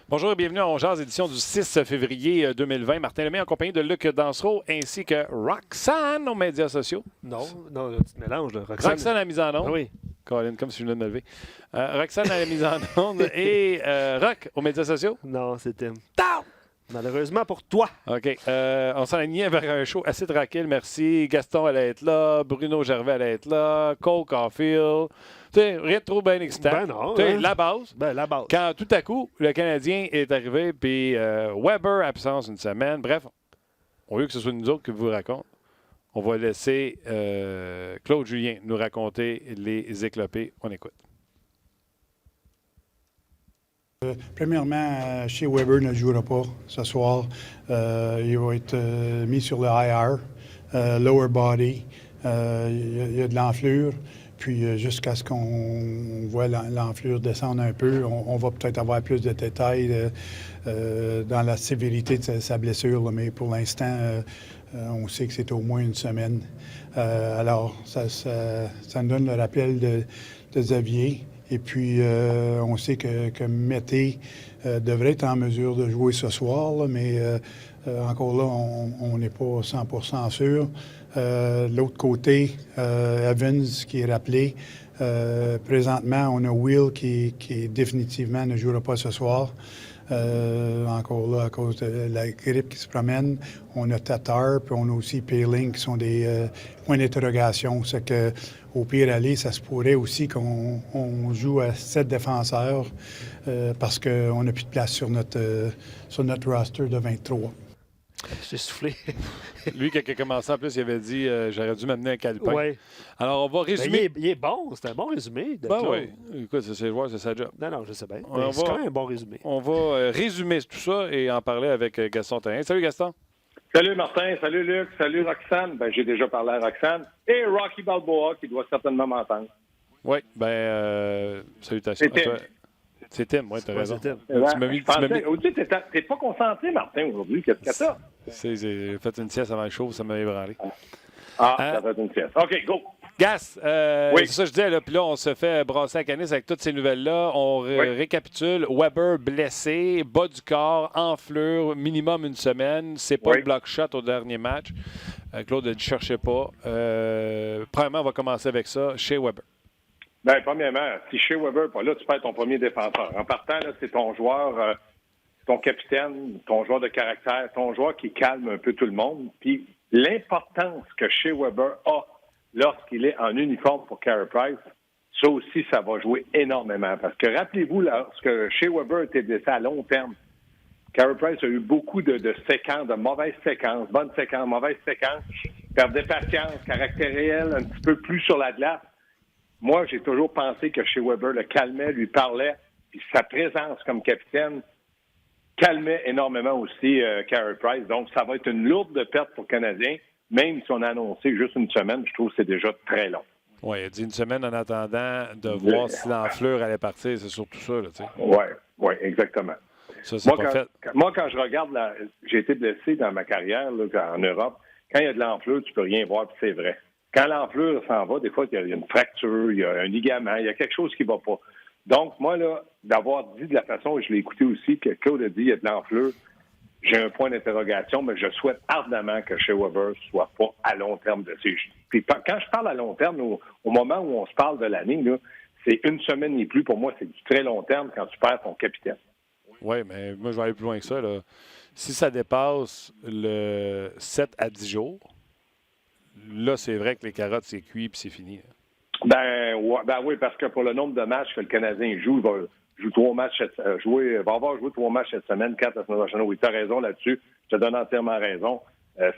Bonjour et bienvenue à On Jase, édition du 6 février 2020. Martin Lemay en compagnie de Luc Dansereau ainsi que Roxane aux médias sociaux. Non, tu te mélanges. Là. Roxane à la mise en onde. Ah oui. Colin, comme si je venais de me lever. Roxane à la mise en onde et Rock aux médias sociaux. Non, c'est Tim. Malheureusement pour toi. OK. On s'en alignait vers un show assez tranquille, merci. Gaston allait être là, Bruno Gervais allait être là, Cole Caulfield. Tu sais, rien de trop bien excitant. Ben non. Tu sais, hein? la base. Ben, la base. Quand tout à coup, le Canadien est arrivé, puis Weber, absence une semaine. Bref, au lieu que ce soit nous autres qui vous raconte, on va laisser Claude Julien nous raconter les éclopés. On écoute. Premièrement, chez Weber ne jouera pas ce soir. Il va être mis sur le IR, lower body. Il y a de l'enflure. Puis jusqu'à ce qu'on voit l'enflure descendre un peu, on va peut-être avoir plus de détails dans la sévérité de sa blessure. Là, mais pour l'instant, on sait que c'est au moins une semaine. Alors, ça nous donne le rappel de Xavier. Et puis, on sait que Mété devrait être en mesure de jouer ce soir, là, mais encore là, on n'est pas 100% sûr. L'autre côté, Evans qui est rappelé. Présentement, on a Will qui définitivement ne jouera pas ce soir. Encore là, à cause de la grippe qui se promène. On a Tatar, puis on a aussi Payling qui sont des points d'interrogation. C'est que au pire aller, ça se pourrait aussi qu'on joue à 7 défenseurs parce qu'on n'a plus de place sur notre roster de 23. J'ai soufflé. Lui, quand il a commencé, en plus, il avait dit j'aurais dû m'amener un calepin. Ouais. Alors, on va résumer. Il est bon. C'est un bon résumé. De Ben Claude. oui. Écoute, c'est ses joueurs, c'est sa job. Non, je sais bien. On C'est va- quand même un bon résumé. On va résumer tout ça et en parler avec Gaston Terrien. Salut, Gaston. Salut Martin, salut Luc, salut Roxane. Ben, j'ai déjà parlé à Roxane. Et Rocky Balboa, qui doit certainement m'entendre. Oui, salutations C'est à toi. Tim. C'est Tim, oui, t'as Ouais, raison. c'est Tim. Tu m'as mis... Aujourd'hui, t'es pas concentré, Martin, aujourd'hui. Qu'est-ce que ça? J'ai fait une sieste avant le show, ça m'a ébranlé. Ça fait une pièce. OK, go. Gas, Oui. c'est ça que je disais, là, puis là, on se fait brasser à canis avec toutes ces nouvelles-là. On récapitule. Weber blessé, bas du corps, enflure, minimum une semaine. C'est pas Oui. le block shot au dernier match. Claude ne cherchait pas. Premièrement, on va commencer avec ça chez Weber. Ben, premièrement, si chez Weber n'est pas là, tu perds ton premier défenseur. En partant, là, c'est ton joueur, ton capitaine, ton joueur de caractère, ton joueur qui calme un peu tout le monde. Puis l'importance que chez Weber a lorsqu'il est en uniforme pour Carey Price, ça aussi, ça va jouer énormément. Parce que rappelez-vous, lorsque chez Weber était blessé à long terme, Carey Price a eu beaucoup de séquences, de mauvaises séquences, bonnes séquences, mauvaises séquences, perdait patience, caractère réel, un petit peu plus sur la glace. Moi, j'ai toujours pensé que chez Weber, le calmait, lui parlait, puis sa présence comme capitaine calmait énormément aussi Carey Price. Donc, ça va être une lourde perte pour le Canadien, même si on a annoncé juste une semaine, je trouve que c'est déjà très long. Oui, il a dit une semaine en attendant de voir si l'enflure allait partir. C'est surtout ça, là, tu sais. Oui, exactement. Ça, c'est pas fait. Moi, quand je regarde, j'ai été blessé dans ma carrière là, en Europe. Quand il y a de l'enflure, tu peux rien voir, puis c'est vrai. Quand l'enflure s'en va, des fois, il y a une fracture, il y a un ligament, il y a quelque chose qui ne va pas. Donc, moi, là, d'avoir dit de la façon, où je l'ai écouté aussi, que Claude a dit il y a de l'enflure, j'ai un point d'interrogation, mais je souhaite ardemment que chez Weber ne soit pas à long terme de ces jeux. Puis quand je parle à long terme, au moment où on se parle de l'année, là, c'est une semaine et plus. Pour moi, c'est du très long terme quand tu perds ton capitaine. Oui, mais moi, je vais aller plus loin que ça, là. Si ça dépasse le 7 à 10 jours, là, c'est vrai que les carottes, c'est cuit puis c'est fini. Ben oui, parce que pour le nombre de matchs que le Canadien joue, il va jouer 3 matchs, va avoir joué 3 matchs cette semaine, 4 la semaine prochaine. Oui, tu as raison là-dessus. Je te donne entièrement raison.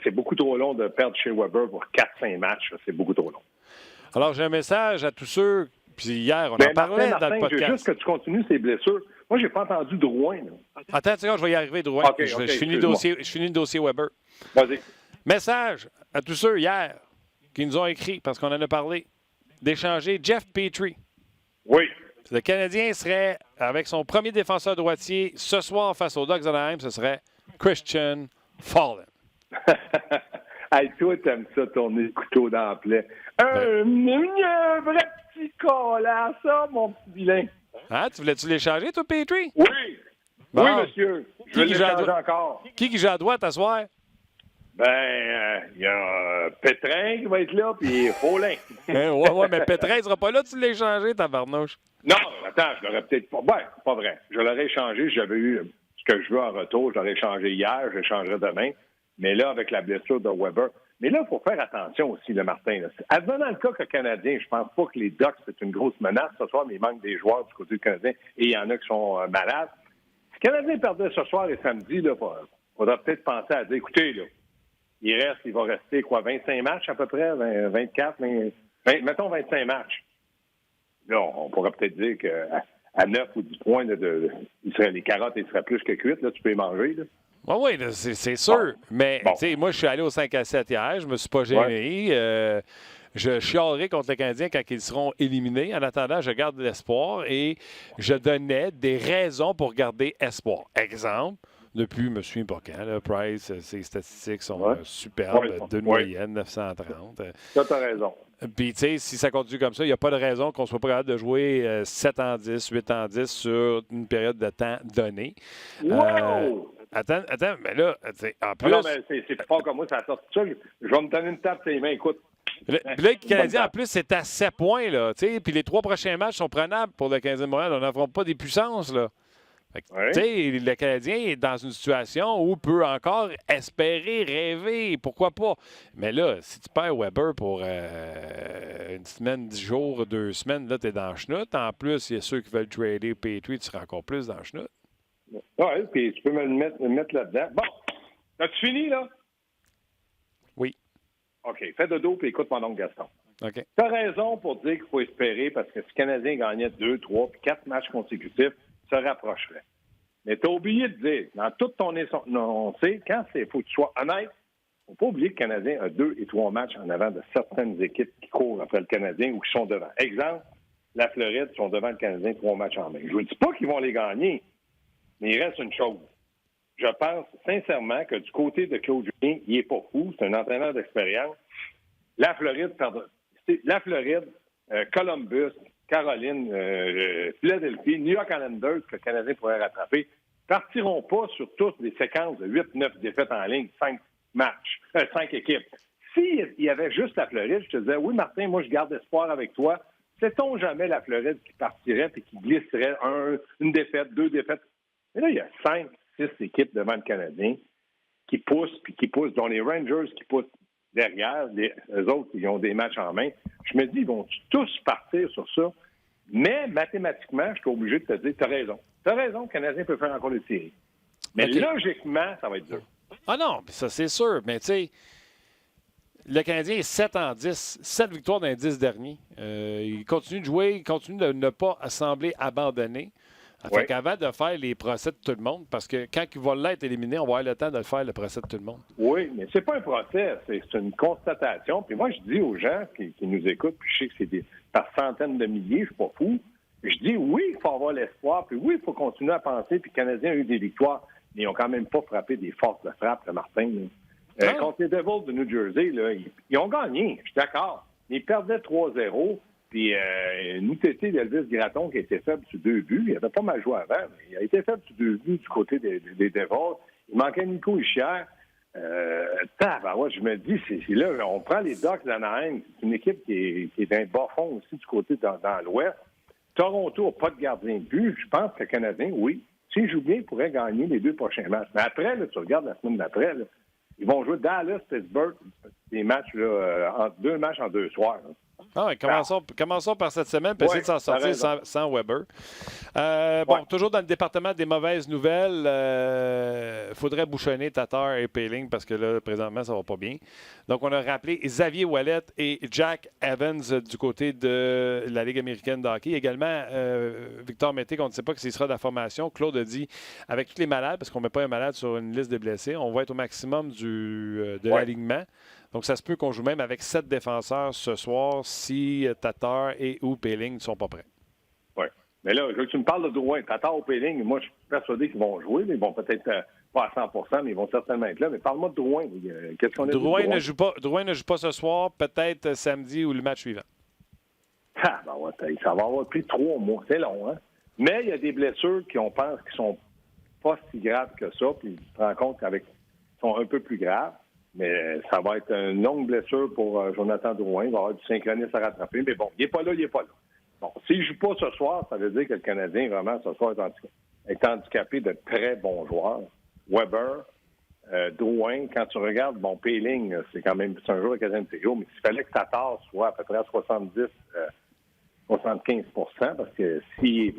C'est beaucoup trop long de perdre chez Weber pour 4-5 matchs. C'est beaucoup trop long. Alors, j'ai un message à tous ceux. Puis hier, on en parlait Martin, dans le podcast. Je veux juste que tu continues ces blessures. Moi, j'ai pas entendu Drouin. Là. Attends une seconde, je vais y arriver, Drouin. OK, je finis le dossier Weber. Vas-y. Message à tous ceux hier qui nous ont écrit, parce qu'on en a parlé, d'échanger Jeff Petrie. Oui. Le Canadien serait, avec son premier défenseur droitier, ce soir face aux Ducks d'Anaheim, ce serait Christian Fallen. Hey, toi, t'aimes ça, tourner le couteau dans le plaie. Un vrai petit collant, ça, mon petit vilain. Hein? Tu voulais-tu l'échanger, toi, Petrie? Oui. Bon. Oui, monsieur. Je vais Qui joue à l'échanger droite? encore. Qui joue à droite à soir? Il y a Pétrin qui va être là, puis Paulin. Ouais, mais Pétrin ne sera pas là, tu l'as échangé, tabarnouche. Non, attends, je l'aurais peut-être pas. Ben, pas vrai. Je l'aurais échangé si j'avais eu ce que je veux en retour. Je l'aurais échangé hier, je l'échangerai demain. Mais là, avec la blessure de Weber. Mais là, il faut faire attention aussi, le Martin. Là. Advenant le cas que Canadien, je pense pas que les Ducks, c'est une grosse menace ce soir, mais il manque des joueurs du côté du Canadien et il y en a qui sont malades. Si le Canadien perdait ce soir et samedi, il faudra peut-être penser à dire, écoutez, là, il va rester, 25 matchs à peu près, 24, mettons 25 matchs. Là, on pourrait peut-être dire qu'à 9 ou 10 points, les carottes, ils seraient plus que cuites, là, tu peux les manger. Là. Oui, c'est sûr. Bon. Mais, tu sais, moi, je suis allé au 5-7 hier, je me suis pas gêné. Ouais. Je chialerai contre les Canadiens quand ils seront éliminés. En attendant, je garde l'espoir et je donnais des raisons pour garder espoir. Exemple, depuis, je me souviens pas quand, là, Price, ses statistiques sont superbes, de moyenne, 930. Ça, tu as raison. Puis, tu sais, si ça continue comme ça, il n'y a pas de raison qu'on ne soit pas capable de jouer 7 en 10, 8 en 10 sur une période de temps donnée. Wow! Attends, mais là, en plus... Non, mais c'est pas comme moi, ça sort tout ça. Je vais me donner une tape sur les mains, écoute. Puis là, le Canadien, en plus, c'est à 7 points, là, tu sais, puis les 3 prochains matchs sont prenables pour le Canadien de Montréal. On n'affronte pas des puissances, là. Tu sais, le Canadien est dans une situation où peut encore espérer, rêver, pourquoi pas. Mais là, si tu perds Weber pour une semaine, 10 jours, 2 semaines, là, tu es dans le chenoute. En plus, il y a ceux qui veulent trader Petrie, tu seras encore plus dans le chenoute. Oui, puis tu peux me le mettre là-dedans. Bon, as-tu fini, là? Oui. OK, fais dodo, puis écoute mon oncle Gaston. OK. Tu as raison pour dire qu'il faut espérer, parce que si le Canadien gagnait 2, 3, puis 4 matchs consécutifs, se rapprocherait. Mais tu as oublié de dire, dans toute ton énoncé, quand il faut que tu sois honnête, il ne faut pas oublier que le Canadien a 2 et 3 matchs en avant de certaines équipes qui courent après le Canadien ou qui sont devant. Exemple, la Floride sont devant le Canadien 3 matchs en main. Je ne vous dis pas qu'ils vont les gagner, mais il reste une chose. Je pense sincèrement que du côté de Claude Julien, il n'est pas fou. C'est un entraîneur d'expérience. La Floride, Columbus, Caroline, Philadelphie, New York Islanders, que le Canadien pourrait rattraper, partiront pas sur toutes les séquences de 8-9 défaites en ligne, 5 matchs, 5 équipes. S'il y avait juste la Floride, je te disais, oui, Martin, moi, je garde espoir avec toi. Sait-on jamais la Floride qui partirait et qui glisserait une défaite, 2 défaites? Mais là, il y a 5, 6 équipes devant le Canadien qui poussent, dont les Rangers qui poussent derrière, eux autres qui ont des matchs en main. Je me dis, ils vont tous partir sur ça. Mais mathématiquement, je suis obligé de te dire, tu as raison. Tu as raison, le Canadien peut faire encore des séries. Mais logiquement, ça va être dur. Ah non, ça c'est sûr. Mais tu sais, le Canadien est 7 en 10. 7 victoires dans les 10 derniers. Il continue de jouer, il continue de ne pas sembler abandonner. Fait qu'avant de faire les procès de tout le monde, parce que quand il va l'être éliminé, on va avoir le temps de le faire, le procès de tout le monde. Oui, mais c'est pas un procès, c'est une constatation. Puis moi, je dis aux gens qui nous écoutent, puis je sais que c'est par centaines de milliers, je suis pas fou. Je dis oui, il faut avoir l'espoir, puis oui, il faut continuer à penser, puis le Canadien a eu des victoires, mais ils n'ont quand même pas frappé des forces de frappe, le Martin. Contre les Devils de New Jersey, là, ils ont gagné, je suis d'accord. Ils perdaient 3-0. Puis, nous, c'était d'Elvis Gratton qui était faible sur 2 buts. Il avait pas mal joué avant, mais il a été faible sur 2 buts du côté des Devils. Il manquait Nico Hischier. Je me dis, c'est là, on prend les Ducks d'Anaheim. C'est une équipe qui est d'un bas fond aussi du côté dans l'Ouest. Toronto n'a pas de gardien de but. Je pense que le Canadien, oui, s'il joue bien, il pourrait gagner les 2 prochains matchs. Mais après, là, tu regardes la semaine d'après, là, ils vont jouer Dallas, Pittsburgh, des matchs, là, 2 matchs en 2 soirs. Là. Ah ouais, commençons par cette semaine, puis essayer de s'en sortir sans Weber. Toujours dans le département des mauvaises nouvelles, il faudrait bouchonner Tatar et Poehling parce que là, présentement, ça va pas bien. Donc, on a rappelé Xavier Ouellet et Jack Evans du côté de la Ligue américaine de hockey. Également, Victor Mété, on ne sait pas s'il sera de la formation. Claude a dit, avec tous les malades, parce qu'on ne met pas un malade sur une liste de blessés, on va être au maximum de l'alignement. Donc, ça se peut qu'on joue même avec 7 défenseurs ce soir si Tatar et ou Poehling ne sont pas prêts. Oui. Mais là, tu me parles de Drouin. Tatar ou Poehling, moi, je suis persuadé qu'ils vont jouer. Ils vont peut-être pas à 100%, mais ils vont certainement être là. Mais parle-moi de Drouin. Qu'est-ce qu'on a Drouin ne joue pas ce soir, peut-être samedi ou le match suivant. Ça va avoir pris 3 mois. C'est long, hein? Mais il y a des blessures qu'on pense qui sont pas si grave que ça, puis tu te rends compte qu'avec ils sont un peu plus graves, mais ça va être une longue blessure pour Jonathan Drouin. Il va avoir du synchronisme à rattraper, mais bon, il n'est pas là, il n'est pas là. Bon, s'il ne joue pas ce soir, ça veut dire que le Canadien, vraiment, ce soir, est handicapé de très bons joueurs. Weber, Drouin, quand tu regardes, bon, Péling, c'est quand même c'est un joueur de Canadien de Théo, mais s'il fallait que Tatar soit à peu près à 75 parce que si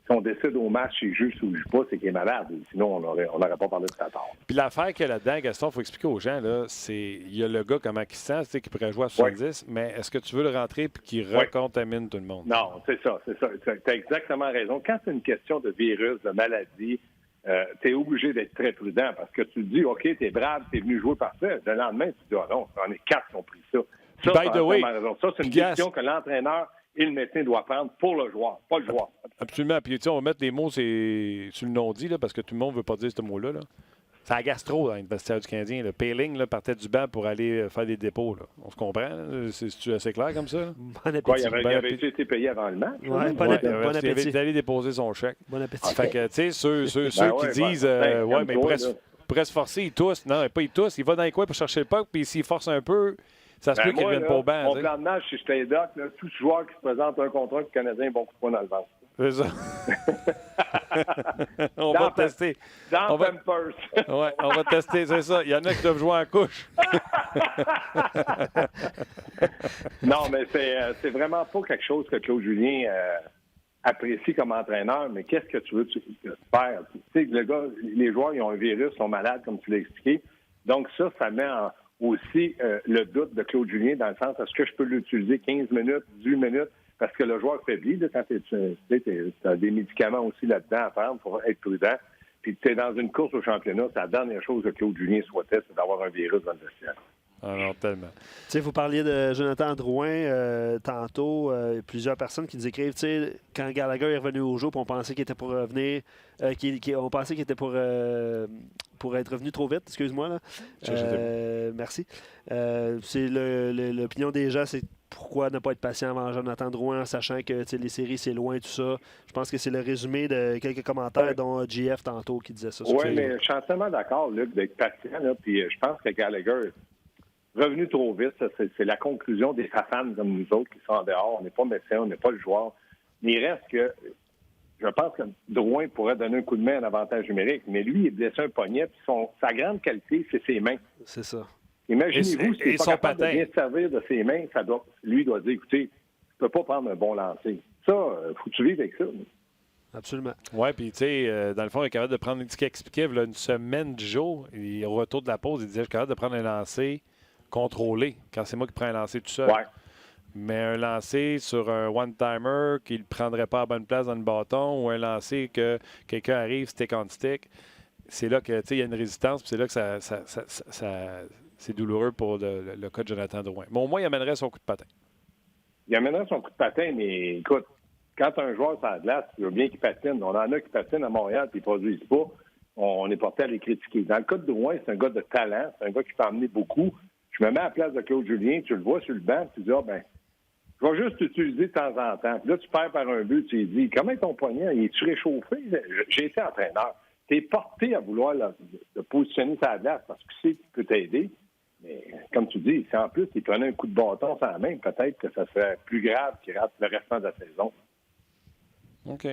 on décide au match s'il joue ou il joue pas, c'est qu'il est malade. Sinon, on n'aurait pas parlé de Tatar. Puis l'affaire qu'il y a là-dedans, Gaston, il faut expliquer aux gens, là, il y a le gars comment il se sent, qui pourrait jouer à 70, mais est-ce que tu veux le rentrer et qu'il recontamine tout le monde? Non, c'est ça. Tu as exactement raison. Quand c'est une question de virus, de maladie, tu es obligé d'être très prudent parce que tu te dis, OK, t'es brave, t'es venu jouer parfait. Le lendemain, tu te dis, non, on est 4 qui ont pris ça. By the way, ça, c'est une décision que l'entraîneur et le médecin doivent prendre pour le joueur, pas le joueur. Absolument. Puis, on va mettre des mots sur le non-dit, là, parce que tout le monde ne veut pas dire ce mot-là. Là. C'est à gastro dans le vestiaire du Canadien. Le Péling partait du banc pour aller faire des dépôts. Là. On se comprend? C'est assez clair comme ça? Là? Bon appétit. Il avait été payé avant le match. Ouais, bon appétit. Il avait allé déposer son chèque. Bon appétit. Fait que, tu sais, ceux qui disent mais il pourrait se forcer, il tousse. Non, pas il tousse. Il va dans les coins pour chercher le puck, puis s'il force un peu, ça se peut qu'il ne revienne pas au banc. Mon plan de match, si j'étais doc, tout joueur qui se présente un contrat, le Canadien, bon coup de poing dans le ventre. C'est ça. On va tester. On va tester, c'est ça. Il y en a qui doivent jouer en couche. Non, mais c'est vraiment pas quelque chose que Claude Julien apprécie comme entraîneur, mais qu'est-ce que tu veux faire? Tu sais, les joueurs, ils ont un virus, sont malades, comme tu l'as expliqué. Donc ça met aussi le doute de Claude Julien dans le sens, est-ce que je peux l'utiliser 15 minutes, 18 minutes? Parce que le joueur faiblit, quand tu as des médicaments aussi là-dedans à prendre pour être prudent. Puis tu es dans une course au championnat, c'est la dernière chose que Claude Julien souhaitait, c'est d'avoir un virus dans le vestiaire. Ah non, tellement. Tu sais, vous parliez de Jonathan Drouin tantôt. Plusieurs personnes qui nous écrivent, tu sais, quand Gallagher est revenu au jeu, puis on pensait qu'il était pour revenir, on pensait qu'il était pour être revenu trop vite, excuse-moi. Là. Merci. C'est l'opinion des gens, c'est pourquoi ne pas être patient avant Jonathan Drouin en sachant que les séries, c'est loin, tout ça. Je pense que c'est le résumé de quelques commentaires, dont JF tantôt qui disait ça. Oui, mais je suis entièrement d'accord, Luc, d'être patient. Puis je pense que Gallagher revenu trop vite, ça, c'est la conclusion des fans comme nous autres qui sont en dehors. On n'est pas médecin, on n'est pas le joueur. Mais il reste que je pense que Drouin pourrait donner un coup de main en avantage numérique. Mais lui, il est blessé un poignet. Puis sa grande qualité, c'est ses mains. C'est ça. Imaginez-vous, s'il n'est pas capable patin. de bien se servir de ses mains, lui doit dire, écoutez, tu ne peux pas prendre un bon lancer. Ça, faut que tu vives avec ça. Absolument. Oui, puis tu sais, dans le fond, il est capable de prendre ce qu'il expliquait là, une semaine du jour. Et au retour de la pause, il disait, je suis capable de prendre un lancer contrôlé, quand c'est moi qui prends un lancer tout seul. Ouais. Mais un lancer sur un one-timer qu'il ne prendrait pas à bonne place dans le bâton ou un lancer que quelqu'un arrive stick on stick, c'est là que il y a une résistance, puis c'est là que c'est douloureux pour le cas de Jonathan Drouin. Mais au moins, il amènerait son coup de patin. Il amènerait son coup de patin, mais écoute, quand un joueur sur la glace, il veut bien qu'il patine. On en a qui patinent à Montréal et ils ne produisent pas. On est porté à les critiquer. Dans le cas de Drouin, c'est un gars de talent, c'est un gars qui peut emmener beaucoup. Je me mets à la place de Claude Julien, tu le vois sur le banc, tu dis, je vais juste t'utiliser de temps en temps. Puis là, tu perds par un but, tu lui dis, comment est ton poignet? Il est-tu réchauffé? J'ai été entraîneur. Tu es porté à vouloir le positionner sur la glace parce que tu sais qu'il peut t'aider. Mais comme tu dis, si en plus il prenait un coup de bâton sans la main, peut-être que ça serait plus grave qu'il rate le restant de la saison. OK.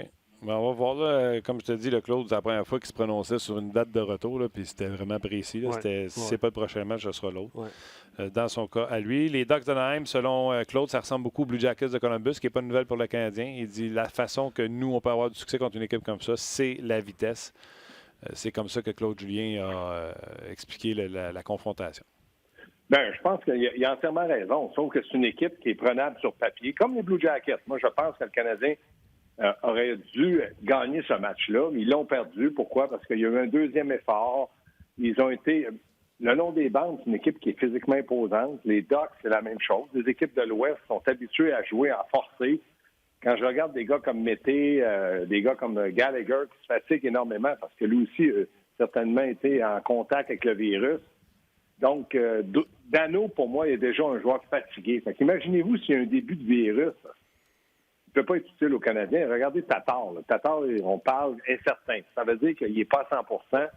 Ben, on va voir, là, comme je te dis, le Claude, c'est la première fois qu'il se prononçait sur une date de retour, là, puis c'était vraiment précis. Là. Si c'est pas le prochain match, ce sera l'autre. Ouais. Dans son cas, à lui, les Ducks d'Anaheim, selon Claude, ça ressemble beaucoup aux Blue Jackets de Columbus, qui n'est pas une nouvelle pour le Canadien. Il dit la façon que nous, on peut avoir du succès contre une équipe comme ça, c'est la vitesse. C'est comme ça que Claude Julien a expliqué la confrontation. Bien, je pense qu'il a entièrement raison, sauf que c'est une équipe qui est prenable sur papier, comme les Blue Jackets. Moi, je pense que le Canadien aurait dû gagner ce match-là, mais ils l'ont perdu. Pourquoi? Parce qu'il y a eu un deuxième effort. Ils ont été... Le long des bandes, c'est une équipe qui est physiquement imposante. Les Ducks, c'est la même chose. Les équipes de l'Ouest sont habituées à jouer en forcé. Quand je regarde des gars comme Mété, des gars comme Gallagher qui se fatiguent énormément parce que lui aussi a certainement été en contact avec le virus. Donc, Dano, pour moi, est déjà un joueur fatigué. Fait qu'imaginez-vous s'il y a un début de virus. ne peut pas être utile aux Canadiens. Regardez Tatar. Là. Tatar, on parle incertain. Ça veut dire qu'il n'est pas à 100%.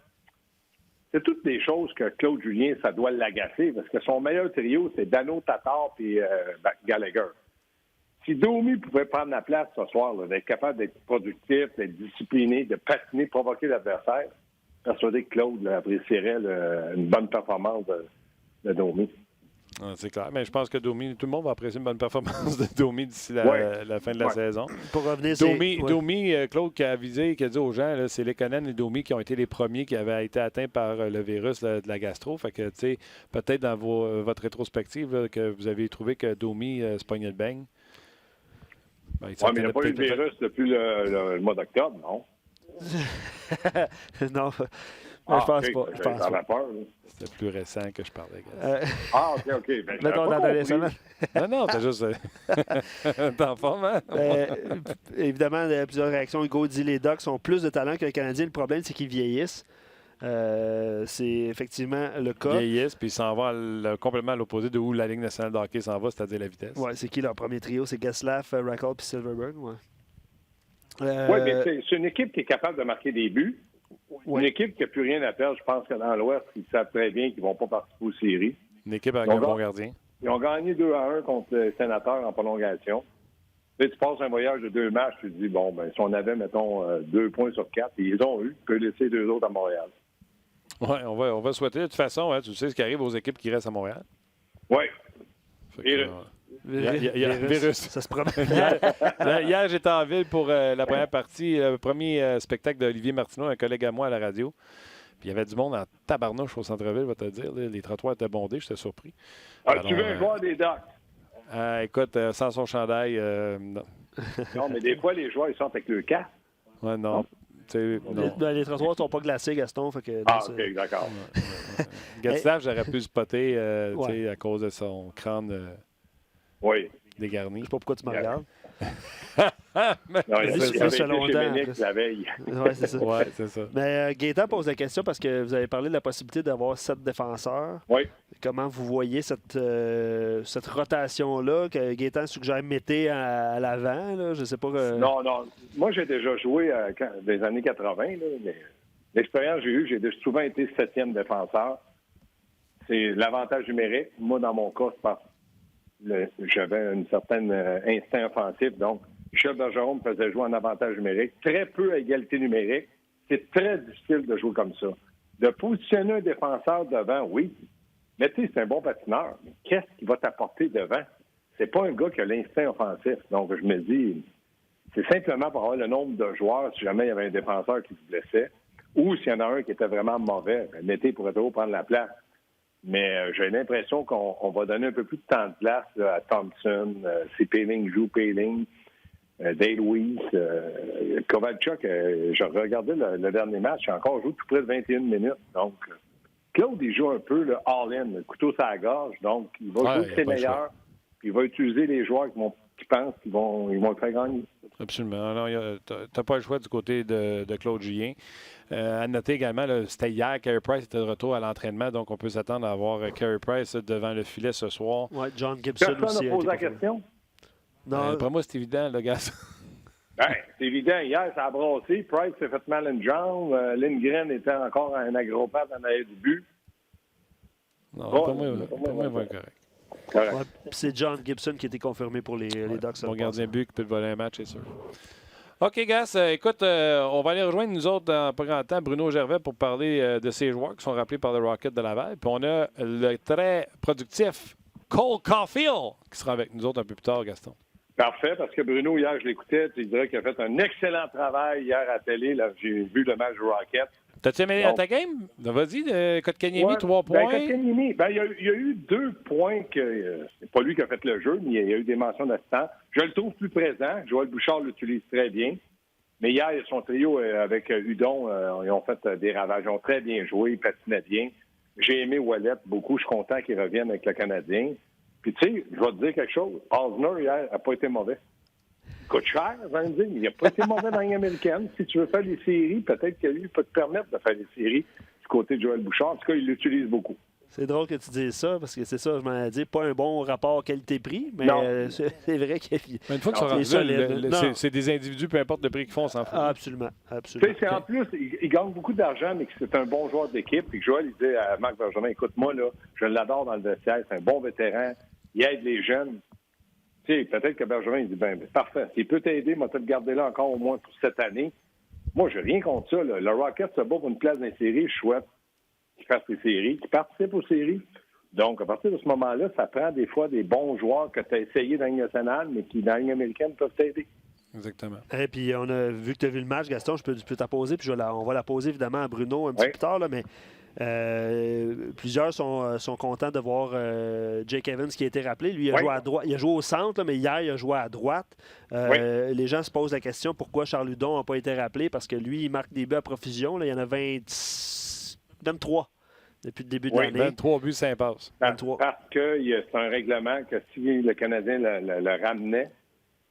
C'est toutes des choses que Claude Julien, ça doit l'agacer, parce que son meilleur trio, c'est Dano, Tatar et Gallagher. Si Domi pouvait prendre la place ce soir, là, d'être capable d'être productif, d'être discipliné, de patiner, provoquer l'adversaire, persuadé que Claude là, apprécierait une bonne performance de Domi. Ah, c'est clair. Mais je pense que Domi, tout le monde va apprécier une bonne performance de Domi d'ici la fin de la saison. Pour revenir, Domi, Claude qui a avisé, qui a dit aux gens, là, c'est Lekonen et Domi qui ont été les premiers qui avaient été atteints par le virus de la gastro. Fait que, tu sais, peut-être dans votre rétrospective là, que vous avez trouvé que Domi se pognait le beigne. Ben, mais il n'a pas eu le virus depuis le mois d'octobre, non? Non. Je pense pas. Peur, c'était plus récent que je parlais. OK. Ben, mettons dans les semaines. Non, t'as juste... T'es en forme, hein? Évidemment, il y a plusieurs réactions. Hugo dit les Ducks ont plus de talent que les Canadiens. Le problème, c'est qu'ils vieillissent. C'est effectivement le cas. Ils vieillissent, puis ils s'en vont complètement à l'opposé de où la Ligue nationale de hockey s'en va, c'est-à-dire la vitesse. Oui, c'est qui leur premier trio? C'est Getzlaf, Rackle puis Silverberg? Oui, mais c'est une équipe qui est capable de marquer des buts. Une équipe qui n'a plus rien à perdre. Je pense que dans l'Ouest, ils savent très bien qu'ils ne vont pas participer aux séries. Une équipe avec un bon gardien. Ils ont gagné 2-1 contre les Sénateurs en prolongation. Là, tu passes un voyage de 2 matchs, tu te dis, bon, ben si on avait, mettons, 2 points sur 4, ils ont eu, tu peux laisser 2 autres à Montréal. Oui, on va souhaiter. De toute façon, hein, tu sais ce qui arrive aux équipes qui restent à Montréal. Oui. Virus. Ça se promet. Hier, j'étais en ville pour la première partie, le premier spectacle d'Olivier Martineau, un collègue à moi à la radio. Puis il y avait du monde en tabarnouche au centre-ville, va te dire. Là. Les trottoirs étaient bondés, j'étais surpris. Tu veux un joueur des Ducks? Écoute, sans son chandail, non. Non, mais des fois, les joueurs, ils sortent avec le casque. Ouais, non. Les trottoirs ne sont pas glacés, Gaston. Fait que, OK, d'accord. Getzlaf, j'aurais pu spotter à cause de son crâne dégarni. Je sais pas pourquoi tu me regardes. Non, il a été chez Ménix la veille. Oui, c'est ça. Ouais, c'est ça. Mais Gaétan pose la question parce que vous avez parlé de la possibilité d'avoir 7 défenseurs. Oui. Comment vous voyez cette rotation-là que Gaétan suggère mettez à l'avant? Là? Je sais pas. Non. Moi, j'ai déjà joué dans les années 80. Là, mais l'expérience que j'ai eue, j'ai souvent été 7e défenseur. C'est l'avantage numérique. Moi, dans mon cas, c'est parce que j'avais une certaine instinct offensif. Donc, Michel Bergeron me faisait jouer en avantage numérique. Très peu à égalité numérique. C'est très difficile de jouer comme ça. De positionner un défenseur devant, oui. Mais tu sais, c'est un bon patineur. Mais qu'est-ce qu'il va t'apporter devant? C'est pas un gars qui a l'instinct offensif. Donc, je me dis, c'est simplement pour avoir le nombre de joueurs, si jamais il y avait un défenseur qui se blessait, ou s'il y en a un qui était vraiment mauvais, l'été pourrait toujours prendre la place. Mais j'ai l'impression qu'on va donner un peu plus de temps de place là, à Thompson, si Poehling joue Poehling, Dale Weiss, Kovalchuk. Je regardais le dernier match, il a encore joué tout près de 21 minutes. Donc, Claude, il joue un peu le all-in, le couteau sur la gorge. Donc, il va jouer ses meilleurs, puis il va utiliser les joueurs qui pensent qu'ils vont le faire gagner. Absolument. Tu n'as pas le choix du côté de Claude Julien. À noter également, c'était hier, Carey Price était de retour à l'entraînement, donc on peut s'attendre à voir Carey Price devant le filet ce soir. Oui, John Gibson aussi. Personne n'a posé la question? Non. Pour moi, c'est évident, le gars. C'est évident. Hier, ça a brassé. Price s'est fait mal à une jambe. Lindgren était encore un agropathe en arrière du but. Non, pour moi, il va être correct. Ouais, c'est John Gibson qui a été confirmé pour les Ducks. Mon gardien but qui peut te voler un match, c'est sûr. OK, Gas, écoute, on va aller rejoindre nous autres dans pas grand temps, Bruno Gervais, pour parler de ces joueurs qui sont rappelés par le Rocket de Laval. Puis on a le très productif Cole Caulfield qui sera avec nous autres un peu plus tard, Gaston. Parfait, parce que Bruno, hier, je l'écoutais, tu dirais qu'il a fait un excellent travail hier à la télé. Là, j'ai vu le match du Rocket. T'as-tu aimé ta game? Vas-y, Kotkaniemi, 3 points. Kotkaniemi, il y a eu 2 points que c'est pas lui qui a fait le jeu, mais il y a eu des mentions d'assistants. Je le trouve plus présent. Joël Bouchard l'utilise très bien. Mais hier, son trio avec Hudon, ils ont fait des ravages. Ils ont très bien joué, ils patinaient bien. J'ai aimé Ouellet beaucoup. Je suis content qu'il revienne avec le Canadien. Puis tu sais, je vais te dire quelque chose. Osner, hier, n'a pas été mauvais. Il coûte cher, je vais me dire, mais il n'a pas été mauvais dans la Ligue américaine. Si tu veux faire des séries, peut-être que lui peut te permettre de faire des séries du côté de Joël Bouchard. En tout cas, il l'utilise beaucoup. C'est drôle que tu dises ça, parce que c'est ça, je m'en ai dit, pas un bon rapport qualité-prix, mais c'est vrai qu'il Mais une fois qu'ils sont rendus là, c'est des individus, peu importe le prix qu'ils font, on s'en fout. Ah, absolument, absolument. C'est en plus, il gagne beaucoup d'argent, mais que c'est un bon joueur d'équipe. Puis que Joël, il dit à Marc Bergevin, écoute-moi, là, je l'adore dans le vestiaire, c'est un bon vétéran, il aide les jeunes. Tu sais, peut-être que Bergevin, il dit, ben parfait, s'il peut t'aider, moi, te le garder là encore au moins pour cette année. Moi, j'ai rien contre ça. Là. Le Rocket se bat pour une place dans les séries, je souhaite qu'il fasse les séries, qu'il participe aux séries. Donc, à partir de ce moment-là, ça prend des fois des bons joueurs que tu as essayé dans la Ligue nationale, mais qui, dans la Ligue américaine, peuvent t'aider. Exactement. Et puis, on a vu que tu as vu le match, Gaston, je peux t'en poser, puis on va la poser évidemment à Bruno un petit peu plus tard, là, mais plusieurs sont contents de voir Jake Evans qui a été rappelé. Lui, il a joué à droite, il a joué au centre, là, mais hier, il a joué à droite. Les gens se posent la question pourquoi Charles Hudon n'a pas été rappelé, parce que lui, il marque des buts à profusion. Là, il y en a 23 depuis le début de l'année. 23 buts, 5 passes. Parce que c'est un règlement que si le Canadien le ramenait,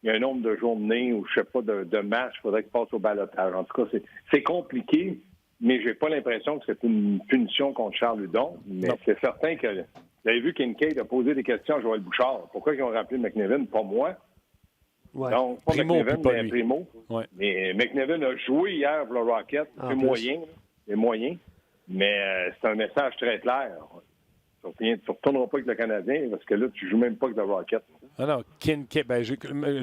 il y a un nombre de journées ou je sais pas de matchs, il faudrait qu'il passe au ballottage. En tout cas, c'est compliqué, mais j'ai pas l'impression que c'est une punition contre Charles Hudon. Mais c'est certain que vous avez vu Kincaid a posé des questions à Joël Bouchard. Pourquoi ils ont rappelé McNevin? Pas moi. Ouais. Donc, pas Primo, McNevin, pas mais lui. Primo. Ouais. Mais McNevin a joué hier pour le Rocket. C'est moyen. C'est moyen. Mais c'est un message très clair. Tu ne retourneras pas avec le Canadien parce que là, tu joues même pas avec le Rocket. Ah non, Kincaid.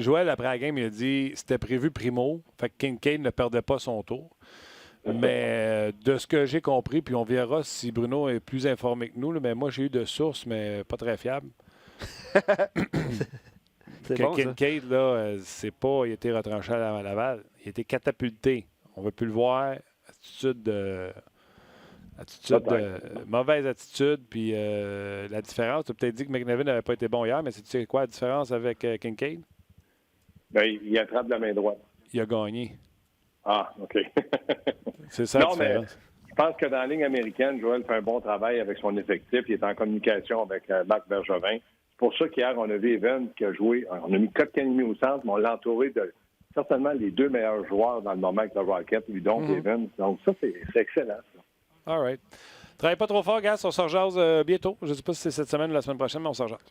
Joël, après la game, il a dit c'était prévu Primo. Fait que Kincaid ne perdait pas son tour. Mais de ce que j'ai compris, puis on verra si Bruno est plus informé que nous, là, mais moi, j'ai eu de sources, mais pas très fiables. C'est que bon, Kincaid, là, c'est pas il a été retranché à Laval. Il a été catapulté. On ne veut plus le voir. Mauvaise attitude. Puis la différence, tu as peut-être dit que McNevin n'avait pas été bon hier, mais tu sais quoi la différence avec Kincaid? Bien, il attrape de la main droite. Il a gagné. Ah, OK. C'est ça la différence. Mais je pense que dans la ligne américaine, Joël fait un bon travail avec son effectif. Il est en communication avec Marc Bergevin. C'est pour ça qu'hier, on a vu Evan qui a joué. On a mis Kotkaniemi au centre, mais on l'a entouré de certainement les deux meilleurs joueurs dans le moment avec le Rocket, Hudon et Evan. Donc ça, c'est excellent. Ça. All right. Travaille pas trop fort, gars. On se rejase bientôt. Je ne sais pas si c'est cette semaine ou la semaine prochaine, mais on se rejase.